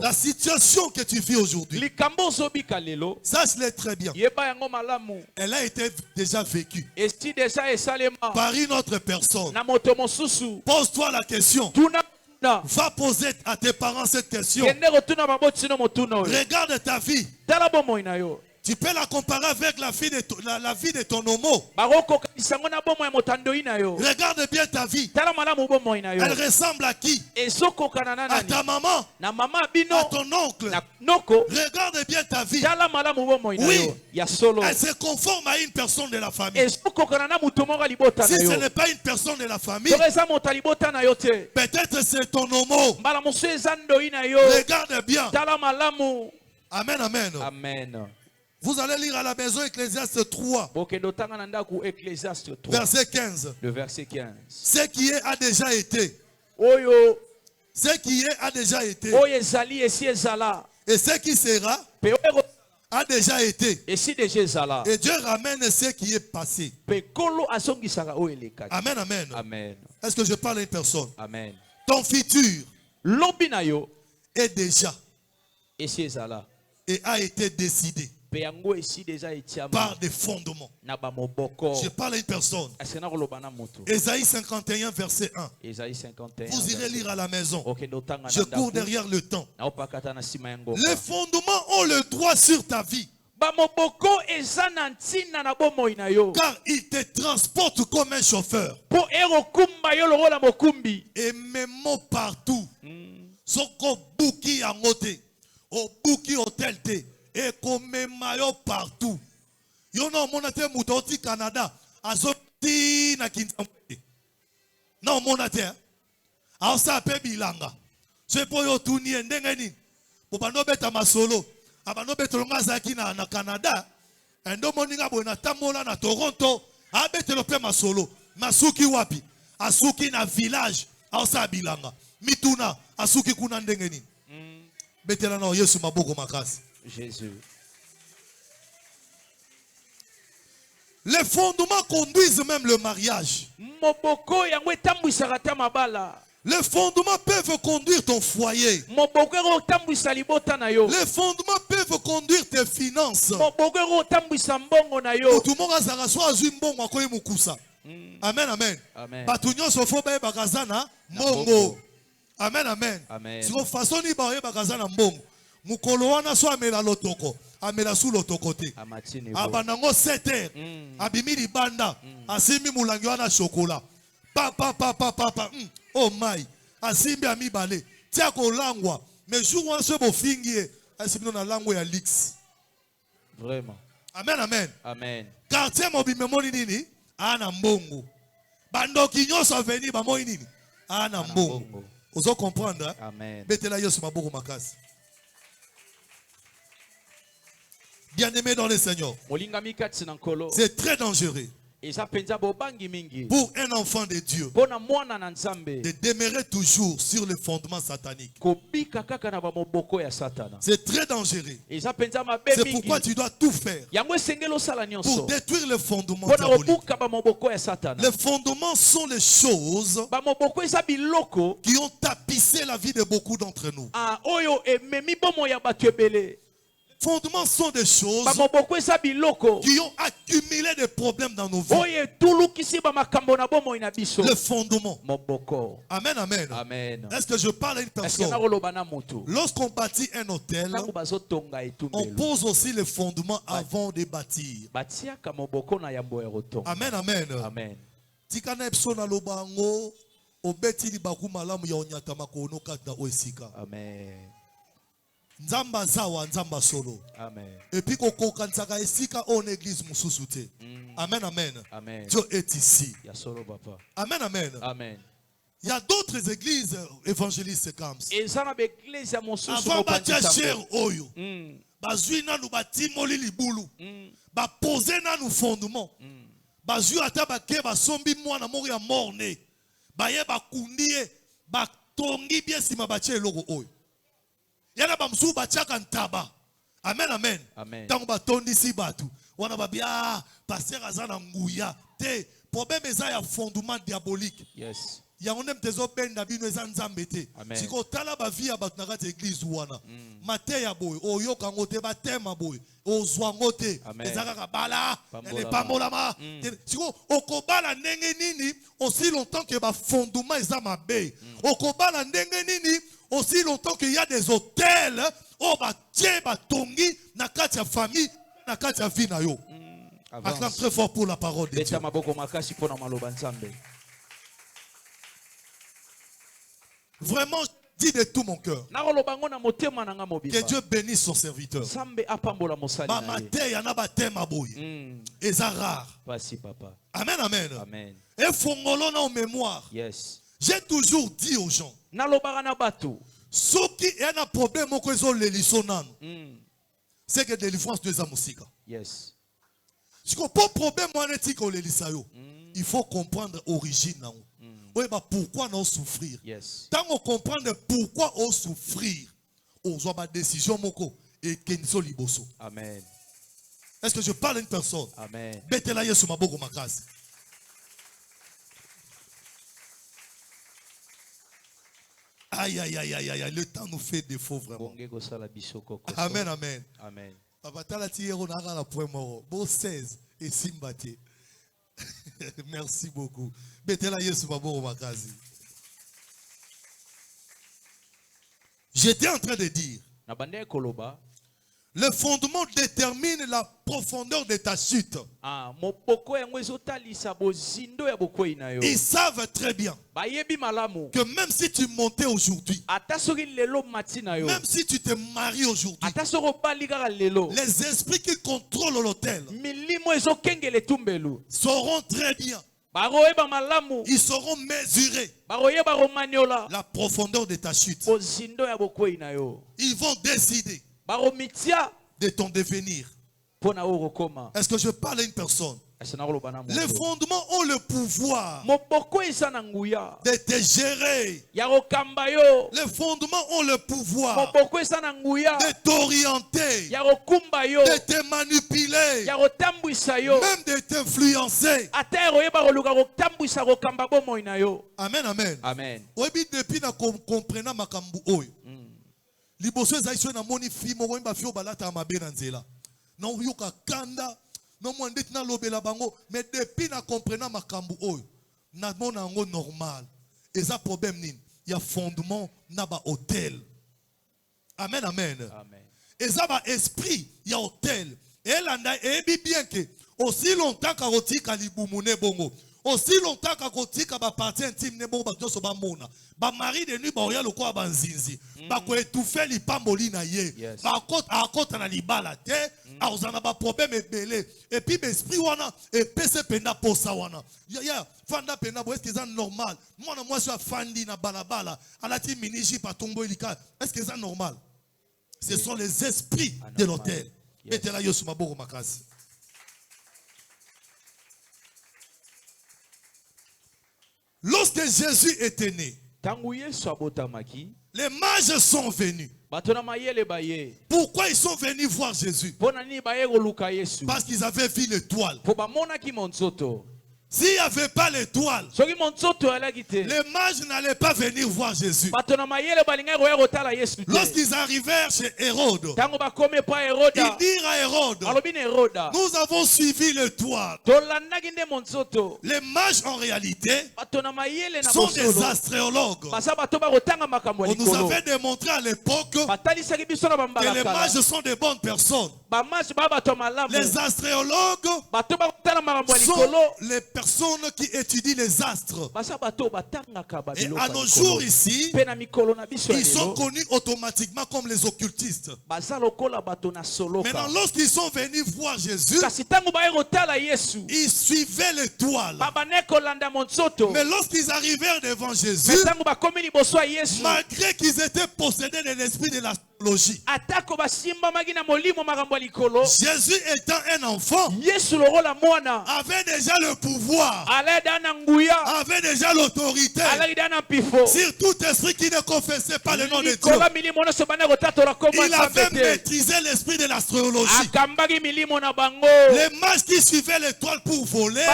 La situation que tu vis aujourd'hui, sache-le très bien. Elle a été déjà vécue par une autre personne. Pose-toi la question. Va poser à tes parents cette question. Regarde ta vie. Tu peux la comparer avec la vie de ton homo. Regarde bien ta vie. Elle ressemble à qui? À ta maman? À ton oncle? Regarde bien ta vie. Oui. Elle se conforme à une personne de la famille. Si ce n'est pas une personne de la famille, peut-être c'est ton homo. Regarde bien. Amen, amen. Amen. Vous allez lire à la maison Ecclésiaste 3, verset 15. Le verset 15. Ce qui est a déjà été. Ce qui est a déjà été. Et ce qui sera a déjà été. Et Dieu ramène ce qui est passé. Amen, amen. Amen. Est-ce que je parle à une personne? Amen. Ton futur est déjà et a été décidé par des fondements. Je parle à une personne. Ésaïe 51, verset 1. Vous irez lire à la maison. Je cours derrière le temps. Les fondements ont le droit sur ta vie. Car il te transporte comme un chauffeur. Et mes mots partout. Soko buki angote. O buki hotel te. Et comme mayo partout. Yo no monate mutoti Canada. Azoti na kinsamwe. Non monate. Asa pe bilanga. Se po yo tuni ndengeni. Popano beta masolo. Abano betolonga zaki na Canada. Endo moninga bona tamola na Toronto. Abetelo pe masolo. Masuki wapi? Asuki na village. Asa bilanga. Mituna asuki kuna ndengeni. Betela na Yesu maboko makasi. Jésus. Les fondements conduisent même le mariage. Les fondements peuvent conduire ton foyer. Les fondements peuvent conduire tes finances. Amen, amen. Amen, amen. Si vous façon ni ba bakazana mbongo. Mukolo wana so amela lotoko, amela su lotoko te. Abanango 7h. Abimi libanda, asimi mulangi wana chocolat. Papa. Oh my. Asimbi ami balé. Tia ko langwa, mais jour wana so bo fingie, asimi na langwa ya lix. Vraiment. Amen, amen. Amen. Quartier mobime moni nini? Ana mbongo. Bandoki nyoso veni ba moi nini? Ana mbongo. Vous allez comprendre? Amen. Bien-aimé dans le Seigneur, c'est très dangereux pour un enfant de Dieu de demeurer toujours sur le fondement satanique. C'est très dangereux. C'est pourquoi tu dois tout faire pour détruire le fondement diabolique. Les fondements sont les choses qui ont tapissé la vie de beaucoup d'entre nous. Les fondements sont des choses qui ont accumulé des problèmes dans nos vies. Le fondement. Amen, amen. Amen. Est-ce que je parle à une personne? Lorsqu'on bâtit un hôtel, on pose aussi les fondements avant de bâtir. Amen, amen. Amen. Amen. Nzamba zawa nzamba solo. Amen. Et puis koko kansaka esika on église mususute. Amen, amen. Amen. Dieu est ici. Ya solo papa. Amen, amen. Amen. Il y a d'autres églises évangélistes comme ça. Avant batia cher oyo. Bazui na nu batimoli libulu. Ba poser na nu fondement. Bazui ata ba ke ba sombi mwana mori ya morne. Ba ye ba kundie ba tongi bien sima batia eloko oyo. Yana bamsu bachaka ntaba. Amen, amen. Amen. Tango batondi si batu. Wana babia pasteur azana nguya. Te problème eza ya fondement diabolique. Yes. Ya onem tezo benda bino eza nzambe te. Siko tala ba vie ya batu na kati église wana. Mate ya boy, oyoka ngote ba tema boy. Ozwa ngote. Ezaka kabala, ele pamolama. Siko okobala ndenge nini aussi longtemps que ba fondement eza mabe. Okobala ndenge nini aussi longtemps qu'il y a des hôtels, oh bah tiens bah tongi na kati ya famille, na kati ya vie na yo. Acclame très fort pour la parole de Dieu. Vraiment, je dis de tout mon cœur. Que Dieu bénisse son serviteur. Ba maté yana ba tema boy. Eza rare. Amen, amen. Amen. Et fongolo na en mémoire. Yes. J'ai toujours dit aux gens, ceux qui ont un problème, c'est que délivrance de la musique. Yes. Si on pas problème, il faut comprendre l'origine. Pourquoi nous souffrir? Yes. Tant on comprend pourquoi on souffrir, on doit ma décision et kenzo liboso. Amen. Est-ce que je parle à une personne? Amen. Aïe, aïe, aïe, aïe, aïe, le temps nous fait défaut vraiment. Amen, amen. Amen. Papa tala tiero na la point mort. Bon 16 et simbate. Merci beaucoup. Betela Yesu babo makazi. J'étais en train de dire. Le fondement détermine la profondeur de ta chute. Ils savent très bien que même si tu montais aujourd'hui, même si tu te maries aujourd'hui, les esprits qui contrôlent l'hôtel sauront très bien. Ils sauront mesurer la profondeur de ta chute. Ils vont décider de ton devenir. Est-ce que je parle à une personne? Les fondements ont le pouvoir de te gérer. Les fondements ont le pouvoir de t'orienter, de te manipuler, même de t'influencer. Amen, amen. Amen. Depuis na comprena makambu oyo. Liboso ezaiso na moni fi moko ba fi obalata mabe na nzela. Na yoka kanda, no mwandeti na lobela bango, mais depuis na comprena makambu oyo, na mona ngo normal. Eza problème nini? Ya fondement na ba hôtel. Amen, amen. Amen. Eza ba esprit ya hôtel. Et là ebi bien que aussi longtemps ka rotika libumune bongo. Aussi longtemps qu'à côté qu'à partie intime ne bon ba to so ba mona ba mari de nuit ba oya lokwa ba nzinzi ba ko étouffer li pamboli na ye ba akota na libala te a ozana ba problème ebele et puis l'esprit wana et pese pena posa wana ya fanda pena bo est-ce que c'est normal moi je fandi na balabala alati miniji pa tombo ilika est-ce que c'est normal? Ce sont les esprits de l'hôtel. Mettez la yo sur ma boko makasi. Lorsque Jésus était né, les mages sont venus. Pourquoi ils sont venus voir Jésus? Parce qu'ils avaient vu l'étoile. S'il n'y avait pas l'étoile, les mages n'allaient pas venir voir Jésus. Lorsqu'ils arrivèrent chez Hérode, ils dirent à Hérode, nous avons suivi l'étoile. Les mages en réalité sont des astréologues. On nous avait démontré à l'époque que les mages sont des bonnes personnes. Les astréologues sont les personnes qui étudient les astres. Et à nos jours ici, ils sont connus automatiquement comme les occultistes. Maintenant, lorsqu'ils sont venus voir Jésus, ils suivaient l'étoile. Mais lorsqu'ils arrivèrent devant Jésus, malgré qu'ils étaient possédés de l'esprit de l'astrologie, Jésus étant un enfant, avait déjà le pouvoir, avait déjà l'autorité sur tout esprit qui ne confessait pas le nom de Dieu. Il avait maîtrisé l'esprit de l'astrologie. Les mages qui suivaient l'étoile pour voler,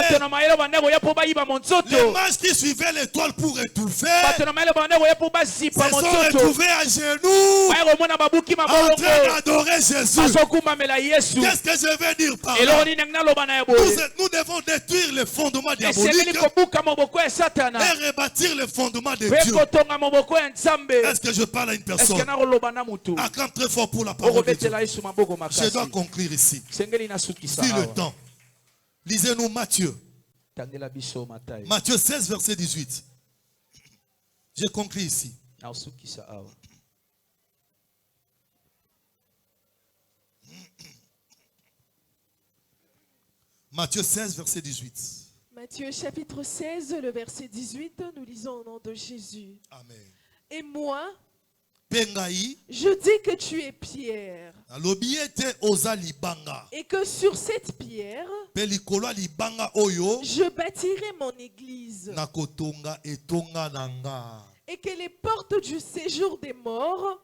les mages qui suivaient l'étoile pour étouffer, se sont retrouvés à genoux en train d'adorer Jésus. Qu'est-ce que je veux dire par là? Nous devons détruire les fondements diaboliques et rebâtir les fondements de Dieu. Est-ce que je parle à une personne? Acclame très fort pour la parole de Dieu. Je dois conclure ici. Vu le temps. Lisez-nous Matthieu. Matthieu 16, verset 18. Je conclue ici. Matthieu 16, verset 18. Matthieu chapitre 16, le verset 18, nous lisons au nom de Jésus. Amen. Et moi, Pengaï, je dis que tu es Pierre. Et que sur cette pierre, je bâtirai mon église. Et que les portes du séjour des morts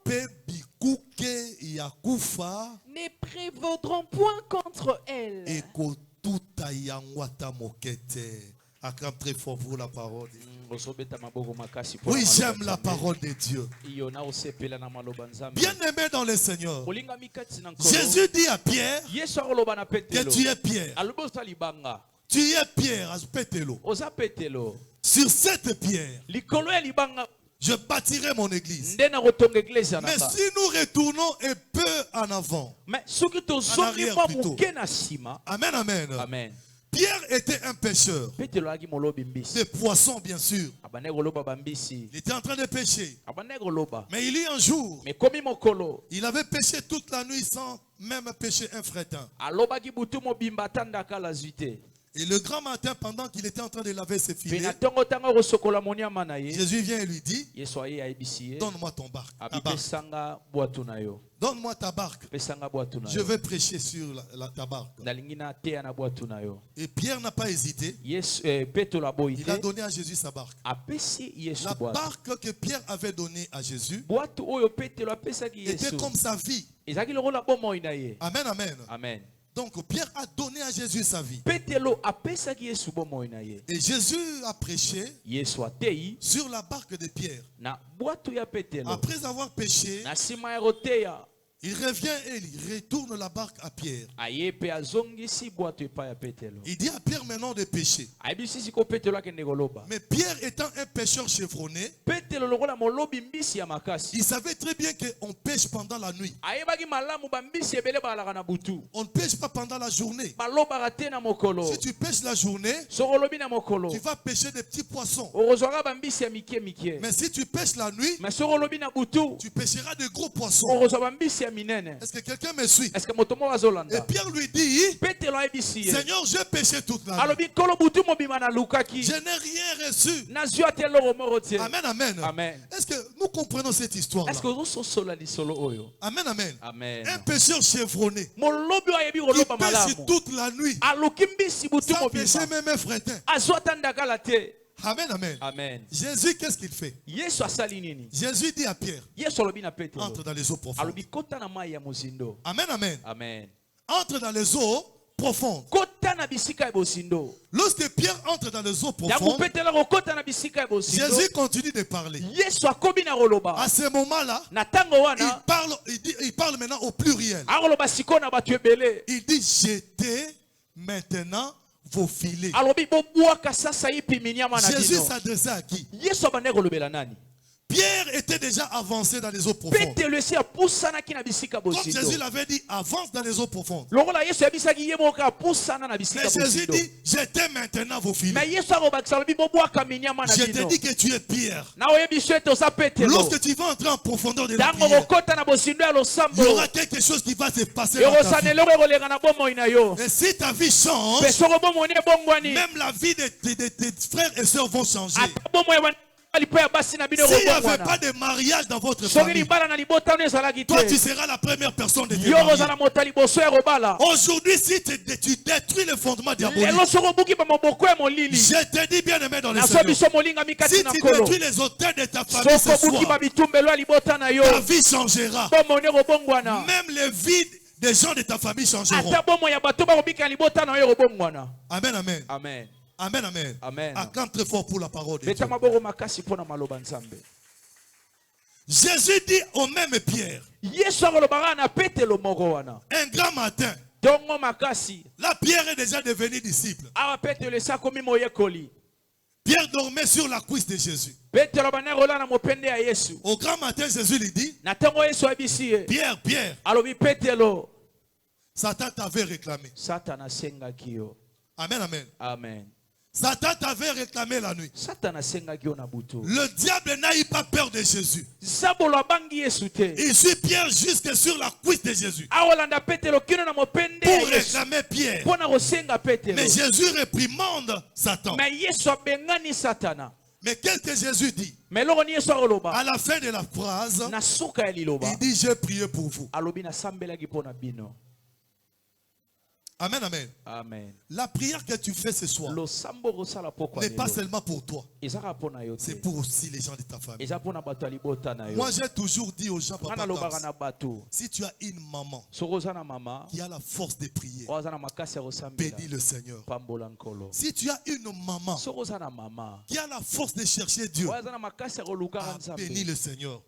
ne prévaudront point contre elle. Acclame très fort pour la parole. Oui, j'aime la parole de Dieu. Bien aimé dans le Seigneur, Jésus dit à Pierre que tu es Pierre. Tu es Pierre. Sur cette pierre, je bâtirai mon église. Mais si nous retournons un peu en avant, en arrière plutôt. Amen, amen. Amen. Pierre était un pêcheur de poissons, bien sûr. Il était en train de pêcher. Mais il y a un jour, il avait pêché toute la nuit sans même pêcher un fretin. Et le grand matin, pendant qu'il était en train de laver ses filets, Jésus vient et lui dit, donne-moi ton barque. Donne-moi ta barque. Je veux prêcher sur ta barque. Et Pierre n'a pas hésité. Il a donné à Jésus sa barque. La barque que Pierre avait donnée à Jésus était comme sa vie. Amen, amen. Amen. Donc Pierre a donné à Jésus sa vie. Et Jésus a prêché sur la barque de Pierre. Après avoir péché, il revient et il retourne la barque à Pierre. Il dit à Pierre maintenant de pécher. Mais Pierre étant un pêcheur chevronné, il savait très bien qu'on pêche pendant la nuit. On ne pêche pas pendant la journée. Si tu pêches la journée, tu vas pêcher des petits poissons. Mais si tu pêches la nuit, tu pêcheras de gros poissons. Est-ce que quelqu'un me suit? Et Pierre lui dit, Seigneur, j'ai péché toute la nuit. Je n'ai rien reçu. Amen, amen. Amen. Est-ce que nous comprenons cette histoire-là? Amen, amen. Amen. Un pécheur chevronné qui pêche toute la nuit sans pécher même un fretin. Amen, amen. Amen. Jésus, qu'est-ce qu'il fait? Jésus dit à Pierre, entre dans les eaux profondes. Amen, amen. Amen. Entre dans les eaux profondes. Lorsque Pierre entre dans les eaux profondes, Jésus continue de parler. À ce moment-là, il parle maintenant au pluriel. Il dit, jetez maintenant vos filets. Jésus s'adressait à qui? Pierre était déjà avancé dans les eaux profondes. Comme Jésus l'avait dit, avance dans les eaux profondes. Mais Jésus dit, jetez maintenant vos filets. Je te dis que tu es Pierre. Lorsque tu vas entrer en profondeur de la prière, il y aura quelque chose qui va se passer dans ta vie. Et si ta vie change, même la vie de tes frères et sœurs vont changer. S'il n'y avait pas de mariage dans votre famille, toi tu seras la première personne de te marier. Aujourd'hui, si tu détruis le fondement diabolique, je te dis bien aimé dans le Seigneur, si tu détruis les auteurs de ta famille ce soir, ta vie changera. Même les vies des gens de ta famille changeront. Amen, amen. Amen. Amen, amen. Amen. Acclame très fort pour la parole de Dieu. Jésus dit au même Pierre, un grand matin, la Pierre est déjà devenue disciple. Pierre dormait sur la cuisse de Jésus. Au grand matin, Jésus lui dit, Pierre, Pierre, Satan t'avait réclamé. Amen, amen. Amen. Satan t'avait réclamé la nuit. Le diable n'a eu pas peur de Jésus. Il suit Pierre jusque sur la cuisse de Jésus pour réclamer Pierre. Mais Jésus réprimande Satan. Mais qu'est-ce que Jésus dit? À la fin de la phrase, il dit, j'ai prié pour vous. Amen, amen. Amen. La prière que tu fais ce soir n'est pas seulement pour toi. C'est pour aussi les gens de ta famille. Moi, j'ai toujours dit aux gens, papa, si tu as une maman qui a la force de prier, bénis le Seigneur. Si tu as une maman qui a la force de chercher Dieu, bénis le Seigneur.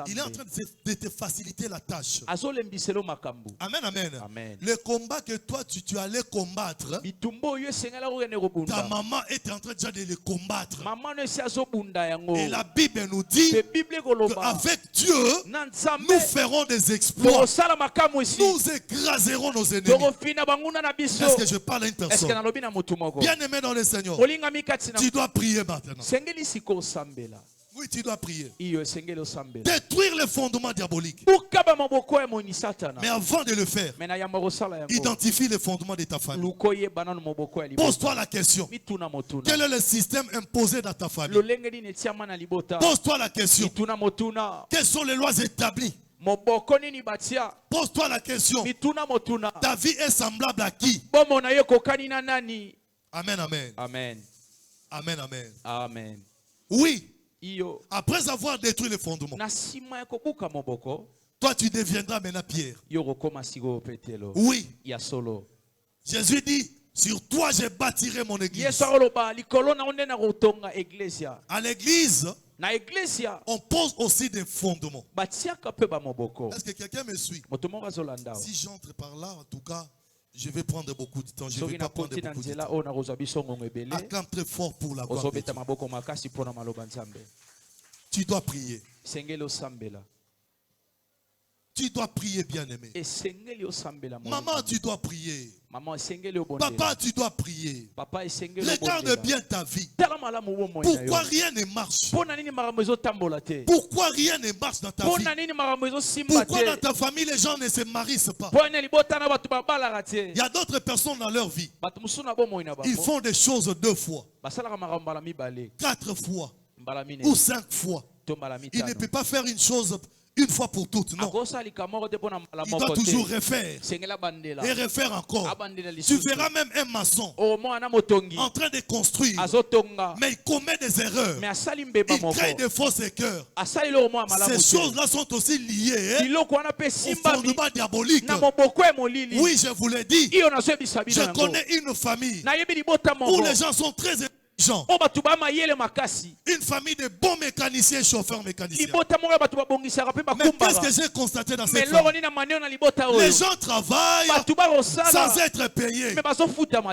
Il est en train de te faciliter la tâche. Amen, amen. Amen. Le combat que toi tu allais combattre, ta maman était en train déjà de le combattre. Et la Bible nous dit qu'avec Dieu, nous ferons des exploits. Nous écraserons nos ennemis. Est-ce que je parle à une personne? Bien aimé dans le Seigneur, tu dois prier maintenant. Oui, tu dois prier. Détruire les fondements diaboliques. Mais avant de le faire, identifie les fondements de ta famille. Pose-toi la question. Quel est le système imposé dans ta famille? Pose-toi la question. Quelles sont les lois établies? Pose-toi la question. Ta vie est semblable à qui? Amen, amen. Amen. Amen, amen. Amen. Oui. Après avoir détruit les fondements, toi tu deviendras maintenant pierre. Oui. Jésus dit, sur toi je bâtirai mon église. À l'église, on pose aussi des fondements. Est-ce que quelqu'un me suit? Si j'entre par là, en tout cas, je vais prendre beaucoup de temps. Je ne vais pas prendre beaucoup de temps. Acclame très fort pour la gloire de Dieu. Tu dois prier. Tu dois prier, bien-aimé. Maman, tu dois prier. Papa, tu dois prier. Regarde bien ta vie. Pourquoi rien ne marche? Pourquoi rien ne marche dans ta vie? Pourquoi dans ta famille les gens ne se marient pas? Il y a d'autres personnes dans leur vie. Ils font des choses 2 fois, 4 fois ou 5 fois. Il ne peut pas faire une chose une fois pour toutes, non. Il doit toujours refaire et refaire encore. Tu verras même un maçon en train de construire, mais il commet des erreurs. Il crée des fausses cœurs. Ces choses-là sont aussi liées au fondement diabolique. Oui, je vous l'ai dit. Je connais une famille où les gens sont très intelligents. Une famille de bons mécaniciens, chauffeurs mécaniciens. Mais qu'est-ce que j'ai constaté dans cette famille? Les gens travaillent sans être payés.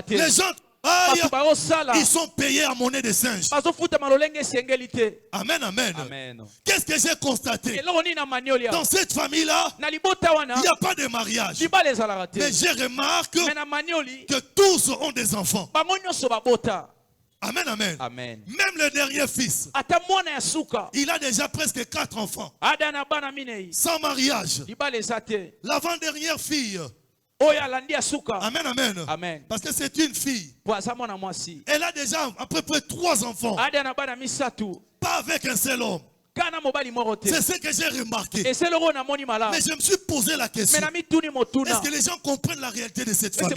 Les gens travaillent, ils sont payés à monnaie de singe. Amen, amen. Qu'est-ce que j'ai constaté? Dans cette famille-là, il n'y a pas de mariage. Mais j'ai remarqué que tous ont des enfants. Amen, amen. Amen. Même le dernier fils, il a déjà presque 4 enfants. Sans mariage. L'avant-dernière fille. Amen, amen. Amen. Parce que c'est une fille. Elle a déjà à peu près 3 enfants. Pas avec un seul homme. C'est ce que j'ai remarqué. Mais je me suis posé la question. Est-ce que les gens comprennent la réalité de cette famille?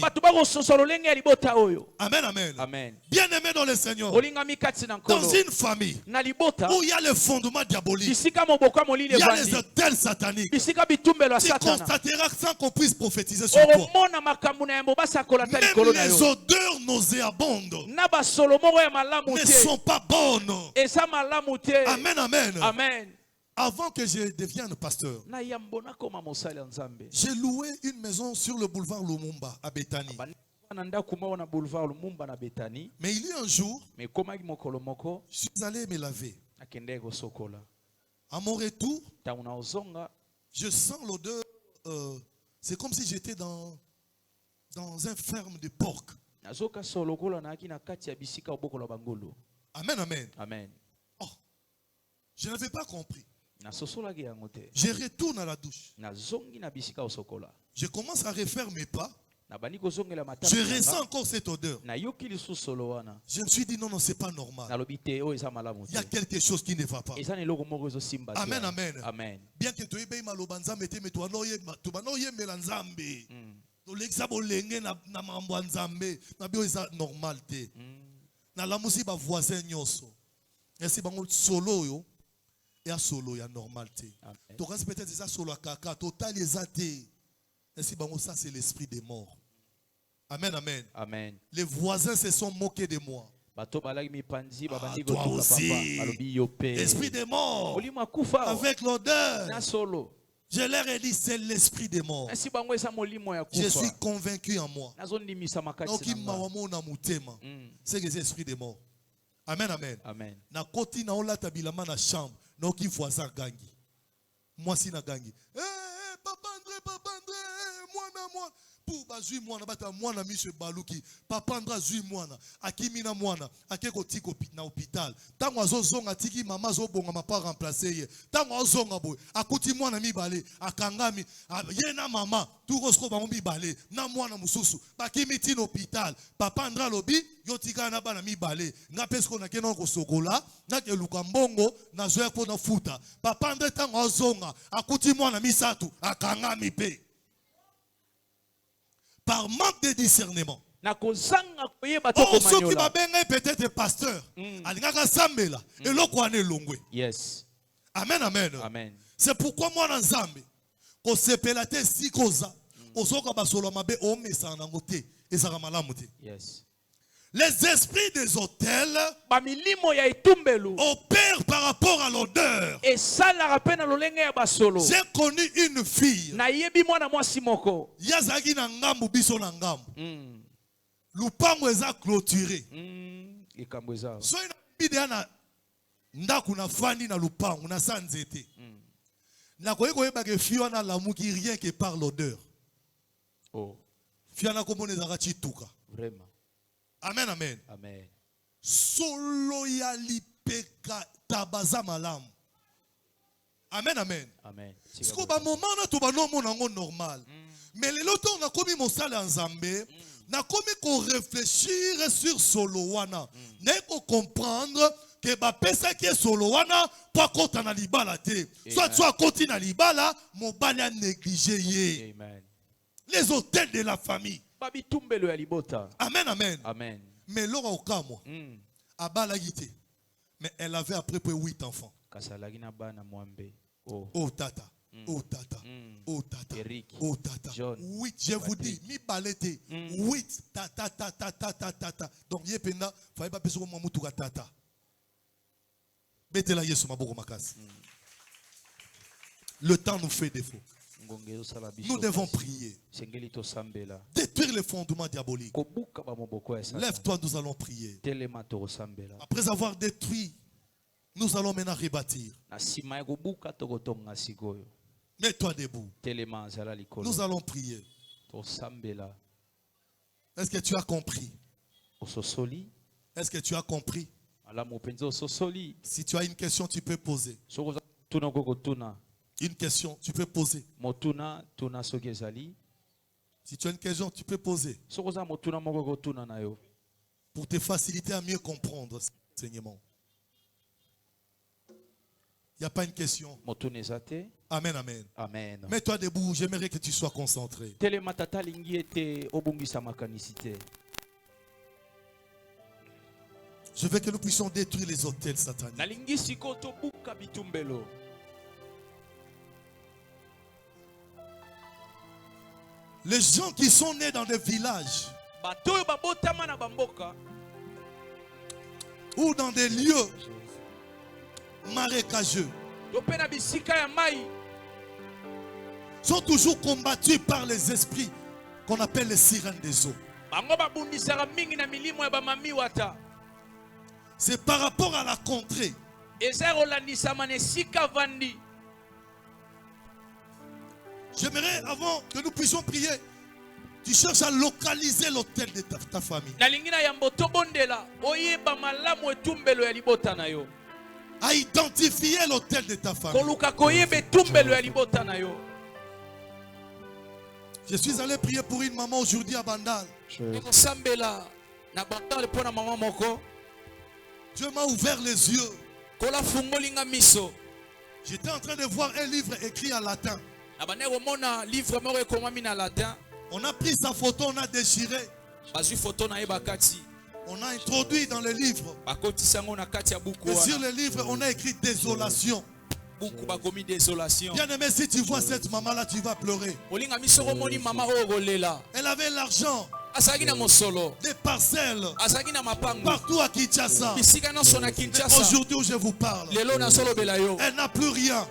Amen, amen. Amen. Bien aimé dans le Seigneur. Dans une famille où il y a le fondement diabolique, il y a les hôtels sataniques, tu constateras sans qu'on puisse prophétiser sur toi. Même les odeurs nauséabondes ne sont pas bonnes. Amen, amen. Amen. Avant que je devienne pasteur, j'ai loué une maison sur le boulevard Lumumba à Bethany. Mais il y a un jour, je suis allé me laver. À mon retour, je sens l'odeur. C'est comme si j'étais dans un ferme de porc. Amen, amen. Amen. Je n'avais pas compris. Je retourne à la douche. Je commence à refaire mes pas. Je ressens encore cette odeur. Je me suis dit non, c'est pas normal. Il y a quelque chose qui ne va pas. Amen, amen. Amen. Bien que tu aies malobanzambe, mais tu as melanzambe. L'exabolenge na mambwanzambe, na bio isa normalité. Na la musi ba voisin nyoso. Esi bango solo yo. Et à solo, il y a normalité. Tu restes peut-être ça solo à caca, total les athées. Et si bon, ça c'est l'esprit des morts. Amen, amen. Amen. Les voisins se sont moqués de moi. Toi aussi. Esprit des morts. Avec l'odeur. Je leur ai dit, c'est l'esprit des morts. Je suis convaincu en moi. Donc, c'est l'esprit des morts. Amen, amen. Amen. Na koti na ola tabilama na chambre. Non qui voisin gangi. Moi si na gangi. Papa André, moi. pour bazui mwana bata mwana monsieur baluki papa andra zui mwana akimina mwana akeko tiko na hôpital tango azozonga tiki mama zobonga mapa remplacer ye tango azonga boy akuti mwana mibale akangami yena mama tukosko bango mibale na mwana mususu bakimiti na hôpital papa andra lobi yotika na bana mibale nga pesko na keno ko sokola na ke luka mbongo na zoya po na futa papa andra tango azonga akuti mwana misatu akangami pe. Par manque de discernement. Oh, ceux qui m'a bien peut-être pasteur. Yes. Amen, amen. Amen. C'est pourquoi moi dans Zambé, qu'on s'épelate si cosa, osoka basolo mabe o mesana ngote, ezaka malamu te. Yes. Les esprits des hôtels opèrent par rapport à l'odeur. J'ai connu une fille. Yazaki na ngambu biso na ngambu. Lupango eza clôturé. So ina bidea na ndaku na fandi na lupango na sanzete. Na koyeba ke fille na lamuki rien que par l'odeur. Oh. Fille na komone ezaka chituka. Vraiment. Amen, amen. Amen. Solo ya lipeka tabaza malamu. Amen, amen. Amen. Parce que ba moment na to ba no monango normal. Mais le loto na komi mosala nzambe, na komi ko réfléchir sur solo wana. Na ko comprendre que ba pesa ki solo wana pa kota na libala te. Soit koti na libala, mobali a négligé ye. Amen. Les hôtels de la famille. Amen, amen. Amen. Mais Laura Okamwa, Abala Gite, mais elle avait à peu près 8 enfants. Oh tata, oh tata, oh tata, Eric, oh tata. John, 8, je vous dis, mi balete, 8, tata, tata, tata, tata. Donc, yepena, fallait pas penser au moment où tata. Mettez la yesu maboko makas. Le temps nous fait défaut. Nous devons prier. Détruire les fondements diaboliques. Lève-toi, nous allons prier. Après avoir détruit, nous allons maintenant rebâtir. Mets-toi debout. Nous allons prier. Est-ce que tu as compris? Est-ce que tu as compris? Si tu as une question, tu peux poser. Une question, tu peux poser. Si tu as une question, tu peux poser. Pour te faciliter à mieux comprendre cet enseignement. Il n'y a pas une question. Amen, amen. Amen. Mets-toi debout, j'aimerais que tu sois concentré. Je veux que nous puissions détruire les hôtels sataniques. Les gens qui sont nés dans des villages ou dans des lieux marécageux sont toujours combattus par les esprits qu'on appelle les sirènes des eaux. C'est par rapport à la contrée. J'aimerais, avant que nous puissions prier, tu cherches à localiser l'hôtel de ta famille. À identifier l'hôtel de ta famille. Je suis allé prier pour une maman aujourd'hui à Bandal. Dieu m'a ouvert les yeux. J'étais en train de voir un livre écrit en latin. On a pris sa photo, on a déchiré. On a introduit dans le livre. Et sur le livre, on a écrit désolation. Bien aimé, si tu vois cette maman-là, tu vas pleurer. Elle avait l'argent, des parcelles partout à Kinshasa. Aujourd'hui où je vous parle, elle n'a plus rien.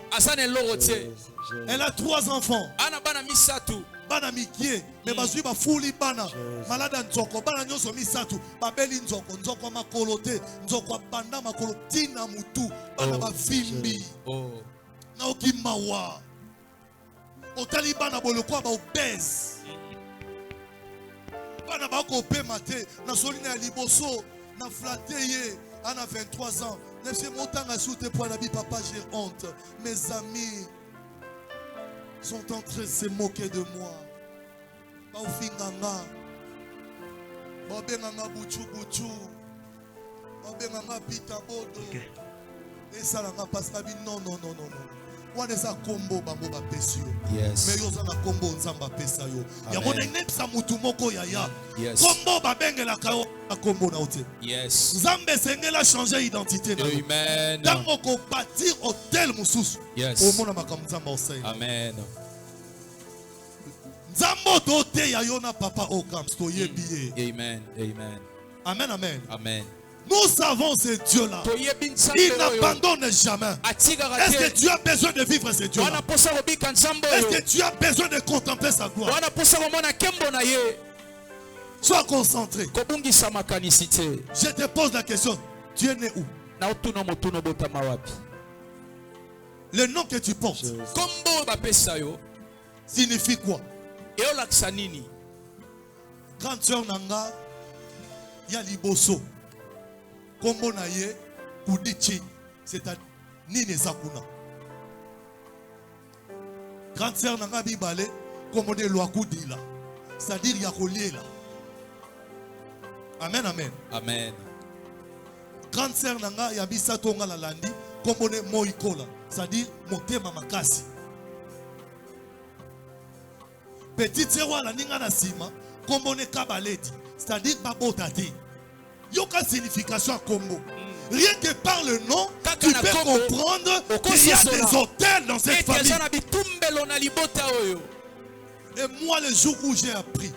Elle a 3 enfants. Bana mikie me bazui ba fuli bana malada nzoko bana nyoso misatu babeli nzoko makolo te nzoko banda makolo tina mutu bana ba fimbi na okimawa otali bana boloko ba obèse Bana bako pe mate na solina liboso na flateye ana 23 ans. Ne se montant à soute pour la vie papa j'ai honte. Mes amis sont en train de se moquer de moi. Ba ofinganga. Ba benganga buchu buchu. Ba benganga pita bodo. Et ça la passe la vie non. What is a combo bambo ba pesio? Yes. Mais yo za na combo nzamba pesa yo. Ya mona inepsa mutu moko yaya. Yes. Combo ba bengela kayo na combo na ote. Yes. Nzambe sengela changer identité na. Amen. Tango ko bâtir hôtel mususu. Yes. O mona makamzamba osai. Amen. Nzambo dote ya yo na papa okam sto yebiye. Amen. Amen. Amen amen. Amen. Nous savons ce Dieu-là. Il n'abandonne jamais. Est-ce que tu as besoin de vivre ce Dieu-là? Est-ce que tu as besoin de contempler sa gloire? Sois concentré. Je te pose la question. Tu es né où? Le nom que tu portes signifie quoi? Grande sœur Nanga, ya liboso. Kombo na ye kudichi, c'est-à-dire nini zakuna. Grande sœur nanga bibale kombo de loakudila, c'est-à-dire yakoliela. Amen amen. Amen. Grande sœur nanga yabisa tonga la landi kombo de moikola, c'est-à-dire motema makasi. Petite sœur wala ninga na sima kombo de kabaleti, c'est-à-dire babotati. Yoka signification à Congo. Rien que par le nom, tu peux comprendre qu'il y a des hôtels dans cette famille. Et moi, le jour où j'ai appris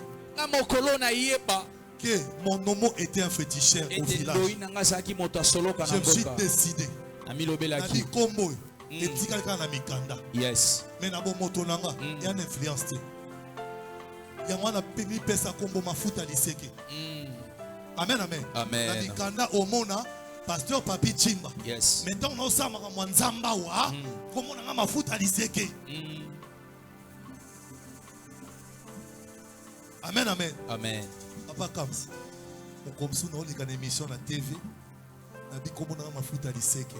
que mon nom était un féticheur au village, je me suis décidé. Yes. Mais il y a une influence. Il y a une influence. Amen, amen. Amen. Namikanda omona pasteur Papi Chimba. Yes. Maintenant on sama mwanzamba wa komo na mafuta liseke. Amen, amen. Amen. Papa Kams. On comme ça on a une émission na TV. Na bi komo na mafuta liseke.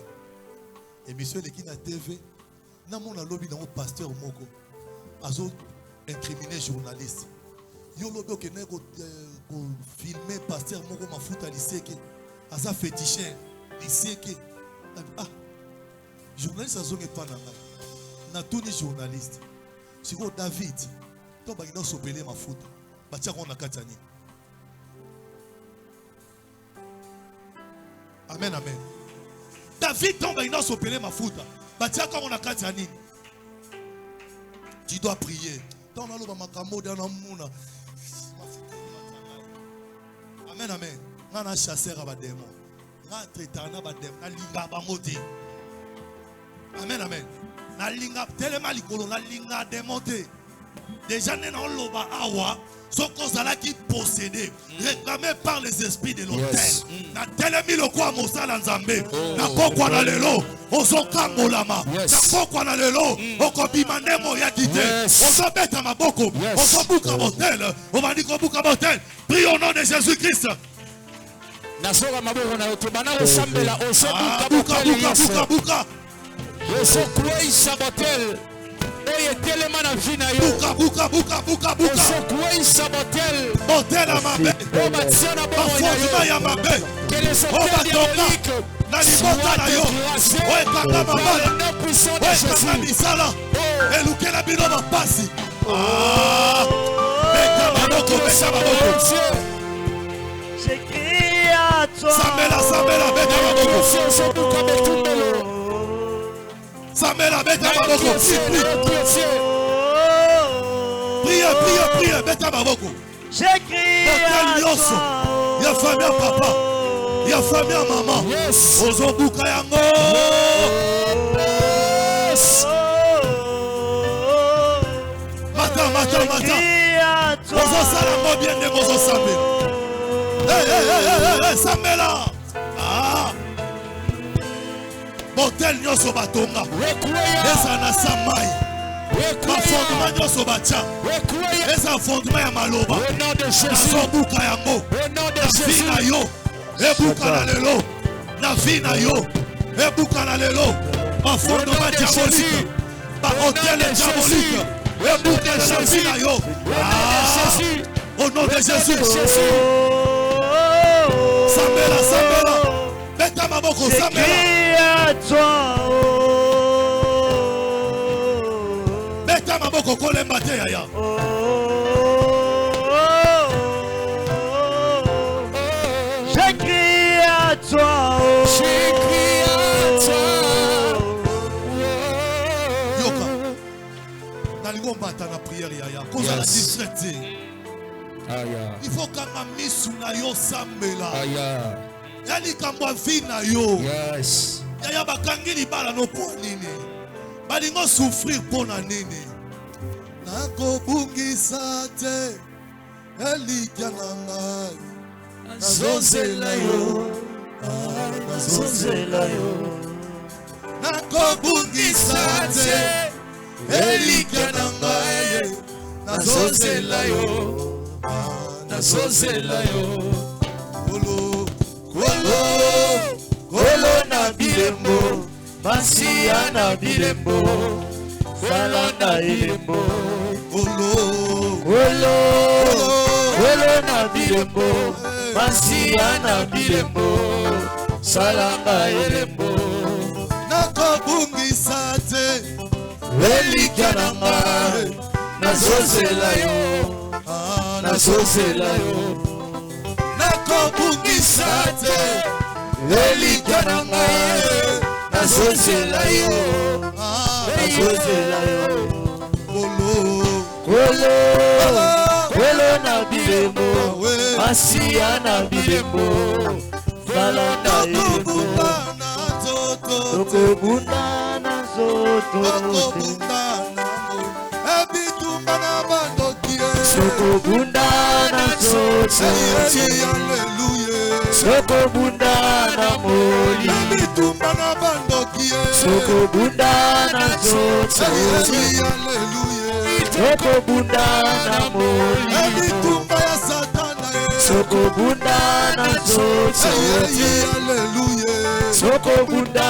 Émission qui na TV. Na mona lobby na pasteur moko. Azo incriminer journaliste. Yo lobo ke ne ko filmer pasteur moko mafuta liseke asa féticheur liseke journaliste azonge pa na tuni journaliste siko David to ba kina sopele mafuta batia ko na katani. Amen amen. David to ba kina sopele mafuta batia ko na katani. Tu dois prier. Tant na loba makambo na muna. Amen, amen. On a chassé à démon. On a traité à démon. On a linga bangoti. Amen, amen. On a linga tellement likolo. On a linga démonté. Déjà, nous avons loba awa. Son cause là qui possédé, réclamé par les esprits de l'autel. Na telemi le quoi mosala nzambe. Na pokwa na lelo. Ozo kango lama. Na pokwa na lelo. Oko bimande mo ya kite. Ozo beta maboko. Ozo buka motel. On va dire qu'on buka motel. Prie au nom de Jésus-Christ. Nasoga maboko na otobana osambela ozo buka buka. Ozo kuisa motel. Oye telemana vina yo. Buka. Ozo kuisa motel. Motel à ma bête. O batsana bo ya ma bête. Quel est diabolique? Na libota na yo. Oye kanga mabala. Oye kanga misala. Elukela bino mapasi. J'écris à toi. Samela, beta maboko. Samela, beta maboko. Prie, beta maboko. J'écris à toi. Ya famille à papa. Ya famille à maman. Ozobuka yango. Mata. Ozosala mo bien de mozo sambela. Hey, sambela. Motel nyoso batonga. Eza na samai. Ma fondement nyoso batia. Eza fondement ya maloba. Jésus. Au nom de Jésus. Ebukana lelo, na vina yo, ebukana lelo, en fondement diabolique, par hôtel diabolique, ebukana na vina yo. Au nom de Jésus. Samela, Samela, beta maboko, Samela. Beta maboko kolemba te yaya. Yoka, nalingo mbata na prière yaya, koza la distraite. Il faut que ma mise na yo sambela. Yali kambwa vina yo. Yaya bakangi libala no po nini. Balingo souffrir pona nini. Nako bungisa te. Elika na ngai. Nazozela yo. Nazozela yo. Nako bungisa te. Elika na ngai. Nazozela yo. Nazozela yo. Kolo, kolo, kolo na bilembo. Masia na bilembo. Salanda ilembo. Kolo, kolo, kolo na bilembo. Masia na bilembo. Salanda ilembo. Nakobungisa te. Elika na ngai. Nazozela yo. Nazozela yo. Nakobungisa te. Elika na ngai. Nazozela yo. Nazozela yo. Kolo, kolo, kolo na bilembo. Masia na bilembo. Salanda ilembo. Tokobunda na zoto. Tokobunda na mo. Ebitumba na bandokie. Tokobunda na zoto. Hallelujah. Tokobunda na moli. Ebitumba na bandokie. Tokobunda na zoto. Hallelujah. Tokobunda na moli. Ebitumba ya satana. Tokobunda na zoto. Hallelujah. Tokobunda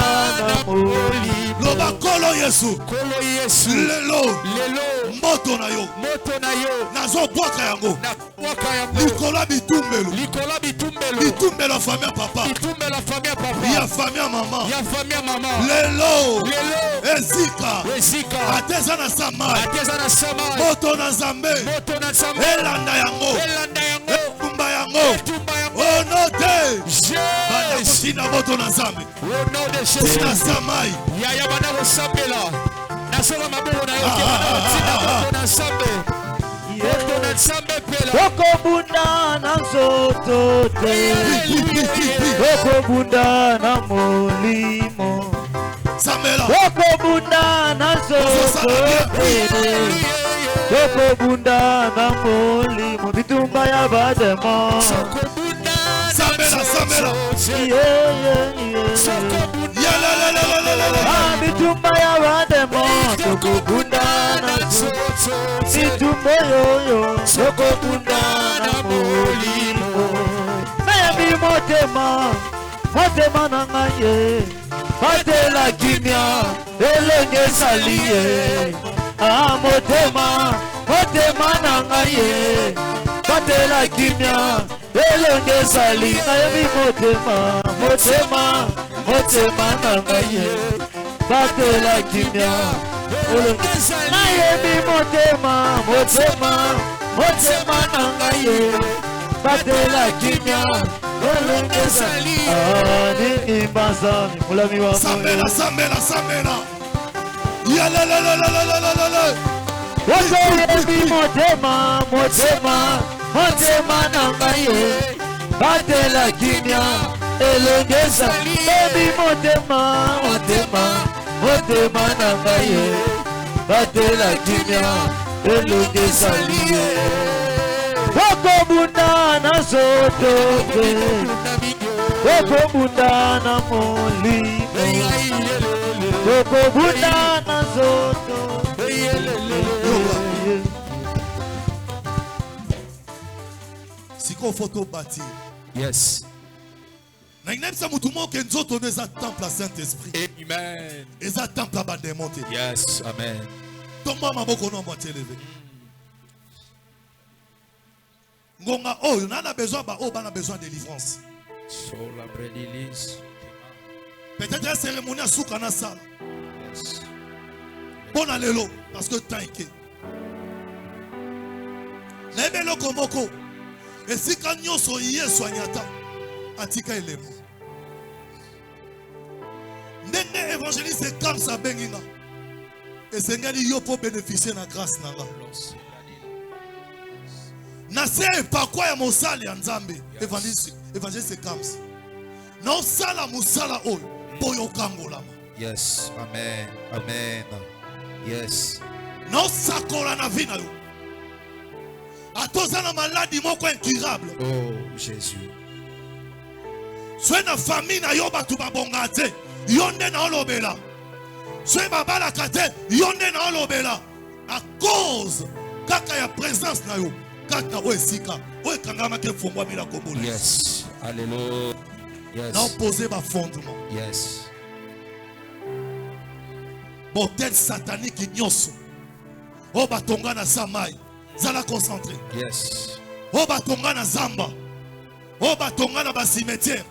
na moli. Loba kolo Yesu. Kolo Yesu. Lelo. Lelo. Moto na yo. Moto na yo. Nazo bwaka yango. Na bwaka yango. Likola bitumbelo. Likola bitumbelo. Bitumbelo famille papa. Bitumbelo famille papa. Ya famille maman. Ya famille maman. Lelo. Lelo. Ezika. Ezika. Ateza na samai. Ateza na samai. Moto na zambe. Moto na zambe. Elanda yango. Elanda yango. Tumba yango. Tumba yango. Oh no de. Jesus. Sina moto na zambe. Oh no de Jesus. Sina samai. Ya ya bana ko sambela. Nasoma maboko na yote bana tina moto na sambe. Moto na sambe pela. Tokobunda na zoto te. Tokobunda na molimo. Samela. Tokobunda na zoto te. Tokobunda na molimo. Bitumba ya bademo. Samela, Samela. Bitumba ya bademo. Tokobunda na zoto. Bitumba yo. Tokobunda na molimo. Nayambi motema. Motema na ngaye. Batela kimia. Elenge saliye. Motema. Motema na ngaye. Batela kimia. Elenge sali. Nayambi motema. Motema. Motema na ngaye. Batela kimia. Nayambi motema. Motema. Motema na ngaye. Batela kimia. Elenge sali. Nini mbazami. Mulami wa Samela, Samela, Samela. Yalalalalalalalala. Wazayembi motema. Motema. Motema na ngaye. Batela kimia. Elenge sali. Baby motema. Motema. Motema na ngaye. Batela kimia. Elenge sali. Tokobunda na zoto te. Tokobunda na molimo. Tokobunda na zoto. Si qu'on photo bâtir. Yes. N'importe où tout le monde qui est un temple à Saint-Esprit. Amen. Et ça temple à démonter. Yes. Amen. Tomba maboko na moitié levé. Ngonga oh, on a besoin on a besoin de délivrance. Peut-être la cérémonie à soukana sala. Yes. Bon allélo parce que temps est. Nebelo komoko. Et si quand nyoso yé soignata atika elemo. Ndenge évangéliste comme ça benginga. Et Seigneur yo pour bénéficier de la grâce nanga. Na se pa kwa ya mosali ya Nzambe. Évangéliste comme ça. Na sala musala oyo boyo kangolama. Yes. Amen. Amen. Yes. Na sakola na vie na yo. Atoza na maladie moko incurable. Oh Jésus. Sois na famille na yo batu babonga te. Yonde na olobela. Sois babala kate. Yonde na olobela. À cause kaka ya présence na yo. Kaka o esika. O ekangama ke fongwa mila kobola. Yes. Alléluia. Yes. Na opposer ba fondement. Yes. Botel satanique nyonso. O batonga na samai. Zala concentré. Yes. O batonga na zamba. O batonga na ba cimetière.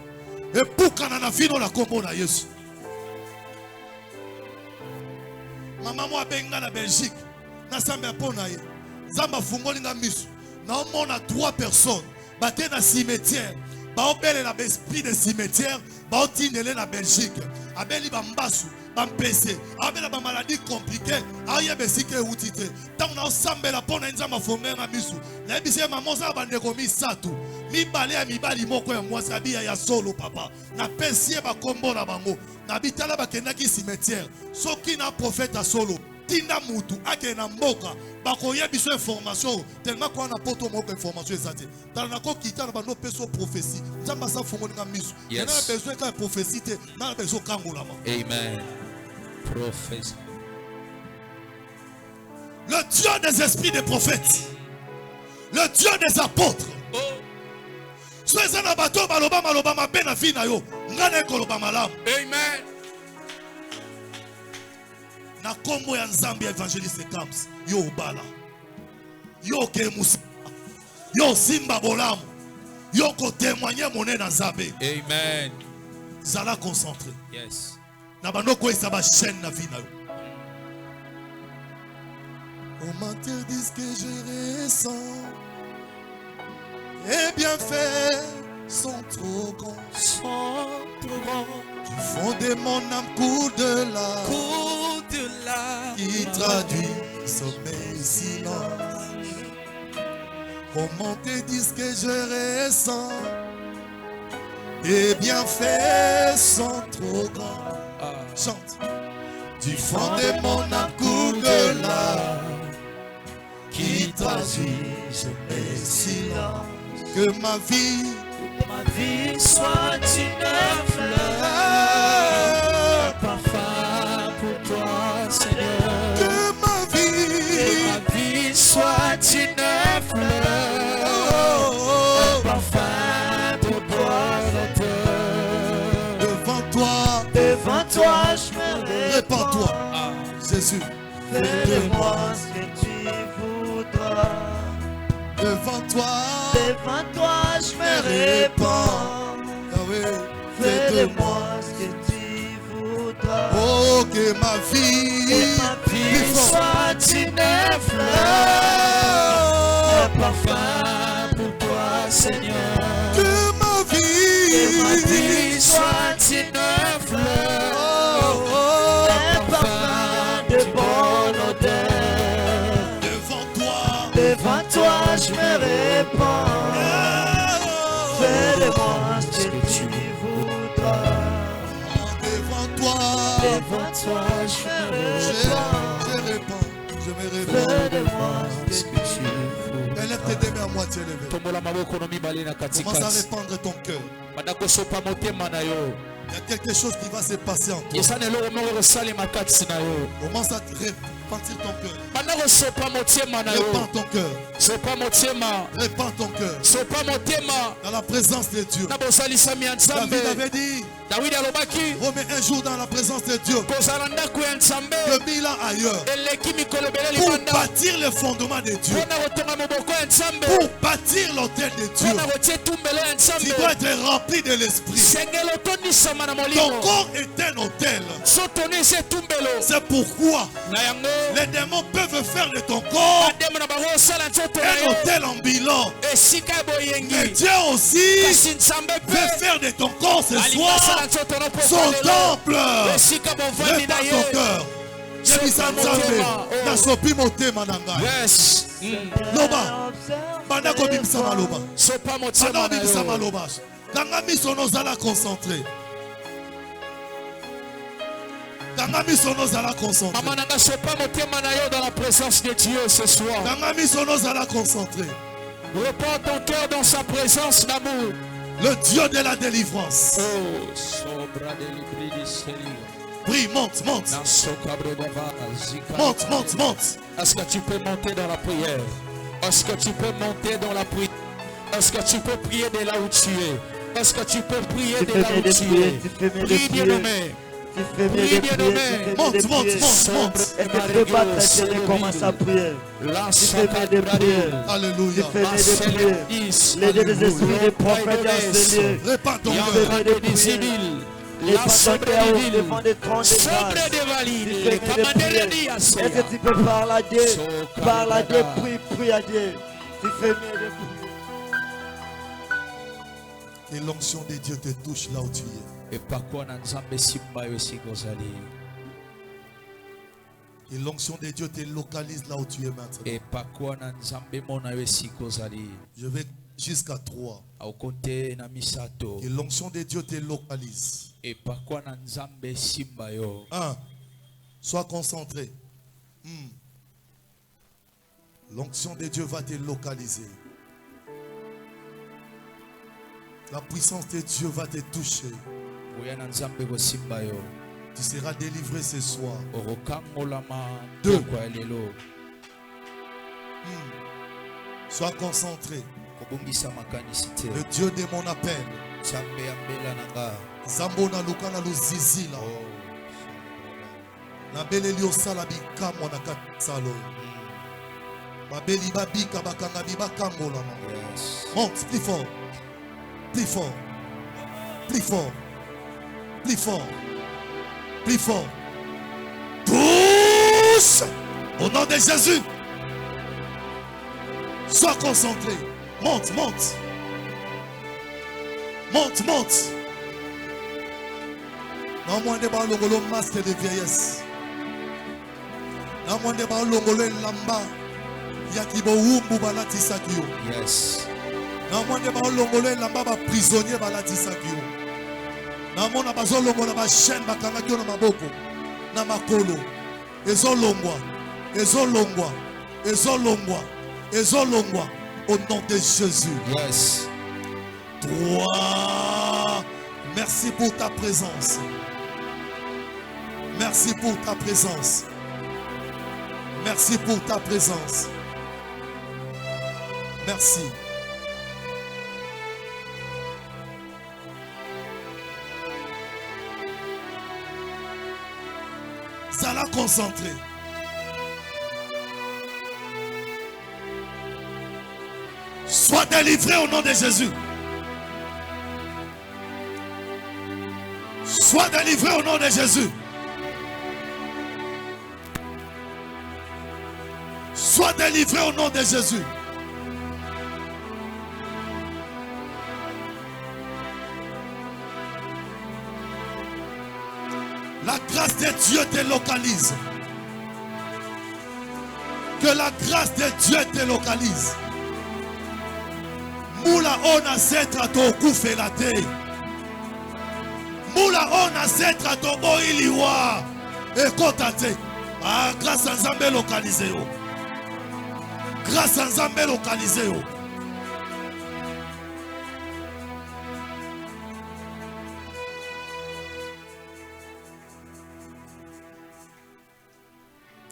Et pourquoi na fino la kombo na Yesu. Maman moi benga na Belgique. Na samba pona ye. Zamba fungoli nga misu. Na omona 3 personnes. Bate na cimetière. Ba obele na esprit de cimetière. Ba otinele na Belgique. Abeli ba mbasu. Bampese, abela ba maladie compliquée, aye besike utite. Tant na osambela pona nzamba fonga misu. Na bise maman za bandeko misatu. Mi bale ya mibali moko ya mwasi abia ya solo papa. Na pensie ba kombo na bango. Na bitala ba kendaki cimetière. Soki na prophète a solo. Tinda mutu ake na mboka. Bakoya biso information tellement qu'on a poto moko information ezate. Dans na ko kita na bando peso prophétie. Nzamba sa fongo nga misu. Yes. Na besoin ka prophétie te, na besoin kangola ma. Amen. Prophétie. Le Dieu des esprits des prophètes. Le Dieu des apôtres. Soyez un bateau baloba maloba ma bena fina yo. Ngane koloba malam. Amen. Na kombo ya Nzambe évangéliste Kams. Yo bala. Yo kemusi. Yo simba bolamu. Yo ko témoigner moné na Nzambe. Amen. Zala concentré. Yes. Na bando ko isa ba chaîne na vie na yo. On m'interdit que je ressens. Et bien fait sont trop grands. Du fond de mon âme coule de larmes qui traduit sommeil et silence. Comment te dire que je ressens? Tes bienfaits sont trop grands. Chante. Du fond de mon âme coule de larmes qui traduit sommeil et silence. Que ma vie soit une fleur, un parfum pour toi, Seigneur. Que ma vie soit une fleur, un parfum pour toi, Seigneur. Devant toi, je me répands-toi, Jésus. Fais de moi ce que tu voudras. Devant toi, je me répands. Fais de moi ce que tu voudras. Oh, que ma vie soit une fleur, un parfum pour toi, Seigneur. Que ma vie soit une fleur, un parfum de bonne odeur. Devant toi, je me répands. Fais de moi ce que tu voudras. Devant toi, je me répands. Fais de moi ce que tu voudras. Élève tes mains à moitié levées. Commence à répandre ton cœur. Il y a quelque chose qui va se passer en toi. Commence à repentir ton cœur. Répands ton cœur. Répands ton cœur. Dans la présence de Dieu. David avait dit, remets un jour dans la présence de Dieu. 2000 ans ailleurs. Pour bâtir le fondement de Dieu. Pour bâtir l'autel de Dieu. Tu dois être rempli de l'esprit. Ton corps est un autel. C'est pourquoi les démons peuvent faire de ton corps un autel ambulant. Mais Dieu aussi veut faire de ton corps ce soir son temple. Répands ton cœur. Loba, banda ko bimisa maloba. Banda bimisa maloba. Kanga miso nozala concentré. Kanga miso nozala concentré. Maman nanga sopa motema na yo dans la présence de Dieu ce soir. Kanga miso nozala concentré. Reprends ton cœur dans sa présence d'amour. Le Dieu de la délivrance. Oh, sobra de libri di Seigneur. Prie, monte. Monte. Est-ce que tu peux monter dans la prière? Est-ce que tu peux monter dans la prière? Est-ce que tu peux prier de là où tu es? Est-ce que tu peux prier de là où tu es? Prie bien-aimé. Prie bien-aimé. Monte. Est-ce que tu peux pas traiter commence à prier? Tu fais des prières. Alléluia. Tu fais des prières. Les esprits des prophètes dans ce lieu. Répands ton cœur. Les pasteurs devant des trônes de grâce. Est-ce que tu peux parler à Dieu? Parle à Dieu, prie à Dieu. Tu fais mieux de prier. Et l'onction de Dieu te touche là où tu es. Et l'onction de Dieu te localise là où tu es maintenant. Je vais jusqu'à 3. Et l'onction de Dieu te localise. 1. Sois concentré. L'onction de Dieu va te localiser. La puissance de Dieu va te toucher. Tu seras délivré ce soir. 2. Sois concentré. Le Dieu de mon appel. Zambona lukana luzizila. Na bele liosala bikamwa na katsalo. Babeli babika bakanga bibakambola. Monte, plus fort. Plus fort. Plus fort. Plus fort. Plus fort. Tous au nom de Jésus. Sois concentré. Monte. Non moins de balongolo masque de vieillesse. Non moins de balongolo lamba. Yakibo wumbu balati sakio. Yes. Non moins de balongolo lamba ba prisonnier balati sakio. Non moins na bazolongola ba chaîne bakanga kio na maboko. Na makolo. Ezolongwa. Au nom de Jésus. Yes. 3. Merci pour ta présence. Merci pour ta présence. Merci pour ta présence. Merci. Zala concentré. Sois délivré au nom de Jésus. Sois délivré au nom de Jésus. Sois délivré au nom de Jésus. La grâce de Dieu te localise. Que la grâce de Dieu te localise. Moula ona setra to kufelate. Moula ona setra to boiliwa. Ekotate. Ah, grâce à Nzambe localisé. Grâce à Nzambe localisé.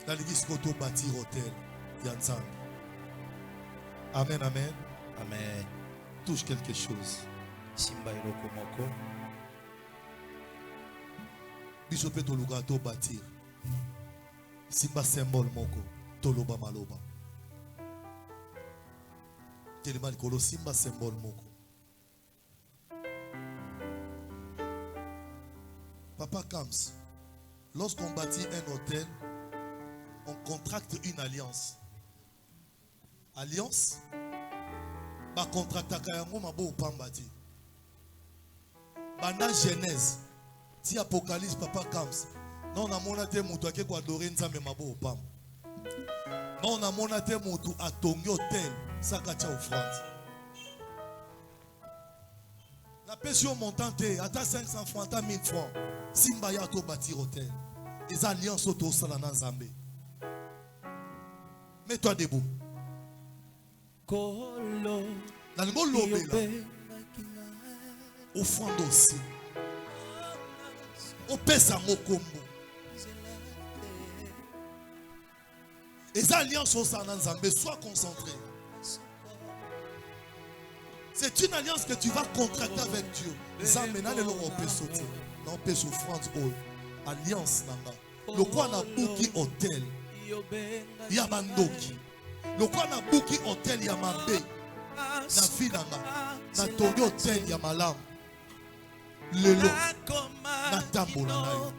Dans l'église, koto bâtir hôtel. Yanzan. Amen, amen. Amen. Touche quelque chose. Simba iroko moko. Biso pe toluga to bâtir. Simba symbole moko. Toloba maloba. Telema likolo simba symbole moko. Papa Kams, lorsqu'on bâtit un hôtel, on contracte une alliance. Alliance, ba contracta kayango mabo pambati. Bana Genèse, ti Apocalypse Papa Kams. Non na mona te mutu ake kwa adorer nzambe mabo pam. Non na mona te mutu atongi hôtel saka tia offrande. La pension montante, ata 500 francs, ata 1000 francs. Simba ya to bâtir hôtel. Les alliances auto salana nzambe. Mets-toi debout. Dans le mot lobé là. Offrande aussi. Au pesa mokombo. Les alliances au salana nzambe, sois concentré. C'est une alliance que tu vas contracter avec Dieu. Nzambe na lelo on peut sauter. On peut souffrance oh. Alliance nanga. Le quoi na buki hôtel. Ya bandoki. Le quoi na buki hôtel ya mabe. Na fi nanga. Na tongi hôtel ya malam. Lelo. Na tambola na yo.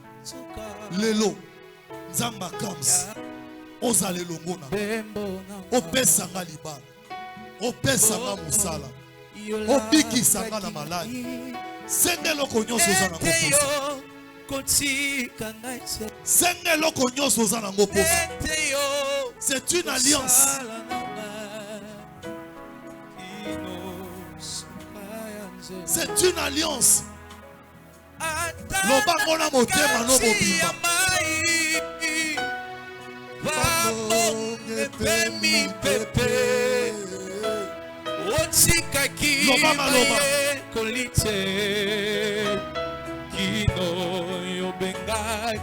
Lelo. Nzamba Kams. Ozale longo na. Opesa nga libala. Opesa nga musala. Obiki sanga na maladi. Sende loko nyonso za na ngoposa. Sende loko nyonso za na ngoposa. C'est une alliance. C'est une alliance. Loba mona motema no mobimba. Loba maloba. Kino yobenga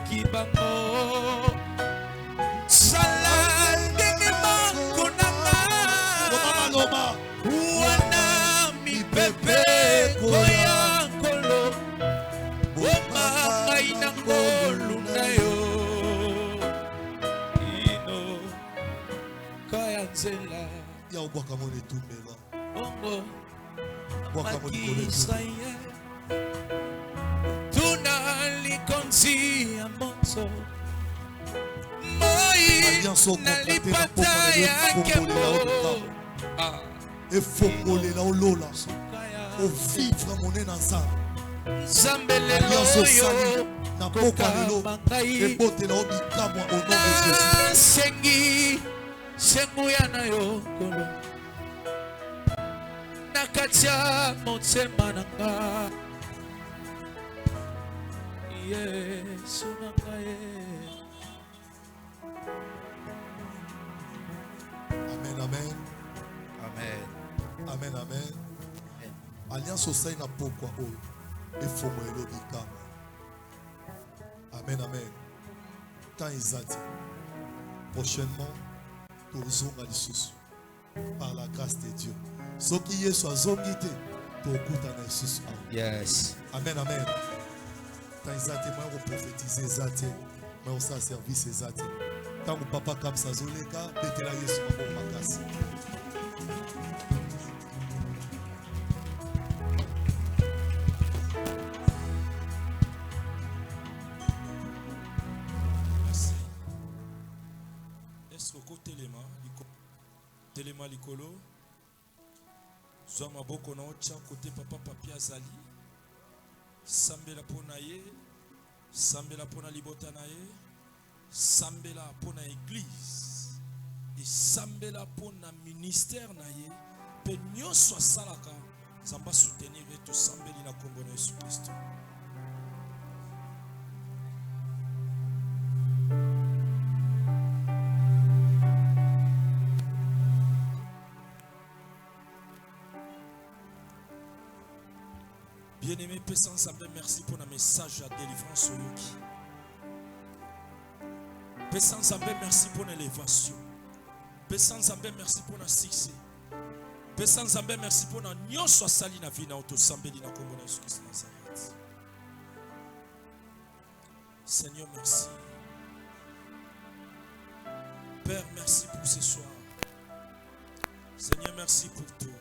kibango salande makonanga Loba wana mi pepe koya kolo woma inango lunayo kino kaya nzela ya obwaka mone tumbela bongo Maki Israël tunalikonzi amoto moi nalipata yake mo efongolela olola ovivre monene ensemble zambelelo yo na boka lelo ebotela obikamwa au nom de Jésus sengi senguya na yo kolo nakatia motema nanga Yesu nanga Amen, amen. Amen. Amen, amen. Alliance au sein na pourquoi et faut me le Amen, amen. Tant Isati. Prochainement, nous allons par la grâce de Dieu. Ce qui est soit zongité, tu écoutes un Yes. Amen, amen. Tant Isati, moi, on prophétise Isati. Moi, on s'en service Isati. Tant que papa comme ça, Zoleka, Betela Yesu, on va casser. Telema likolo zwa maboko na ocha côté papa papi azali sambela pona ye sambela pona libota na ye sambela pona église et sambela pona ministère na ye pe nyonso asalaka nzamba soutenir et tout sambeli na kombo na Yesu Kristo. Bien-aimé, Pessant ensemble, merci pour le message à délivrance au Yoki. Pesa Nzambe, merci pour l'élévation. Pesa Nzambe, merci pour le succès. Pesa Nzambe, merci pour le nyonso asali na vie na otosambeli na kombo na Yesu Christ Nazareth. Seigneur, merci. Père, merci pour ce soir. Seigneur, merci pour tout.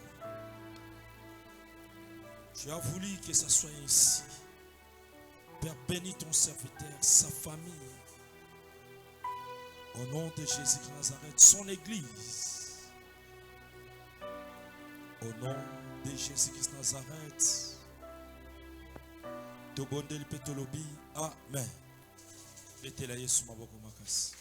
Tu as voulu que ça soit ainsi. Père, bénis ton serviteur, sa famille. Au nom de Jésus-Christ Nazareth, son église. Au nom de Jésus-Christ Nazareth. Tobondel petolobi. Amen. Betela Yesu maboko makasi.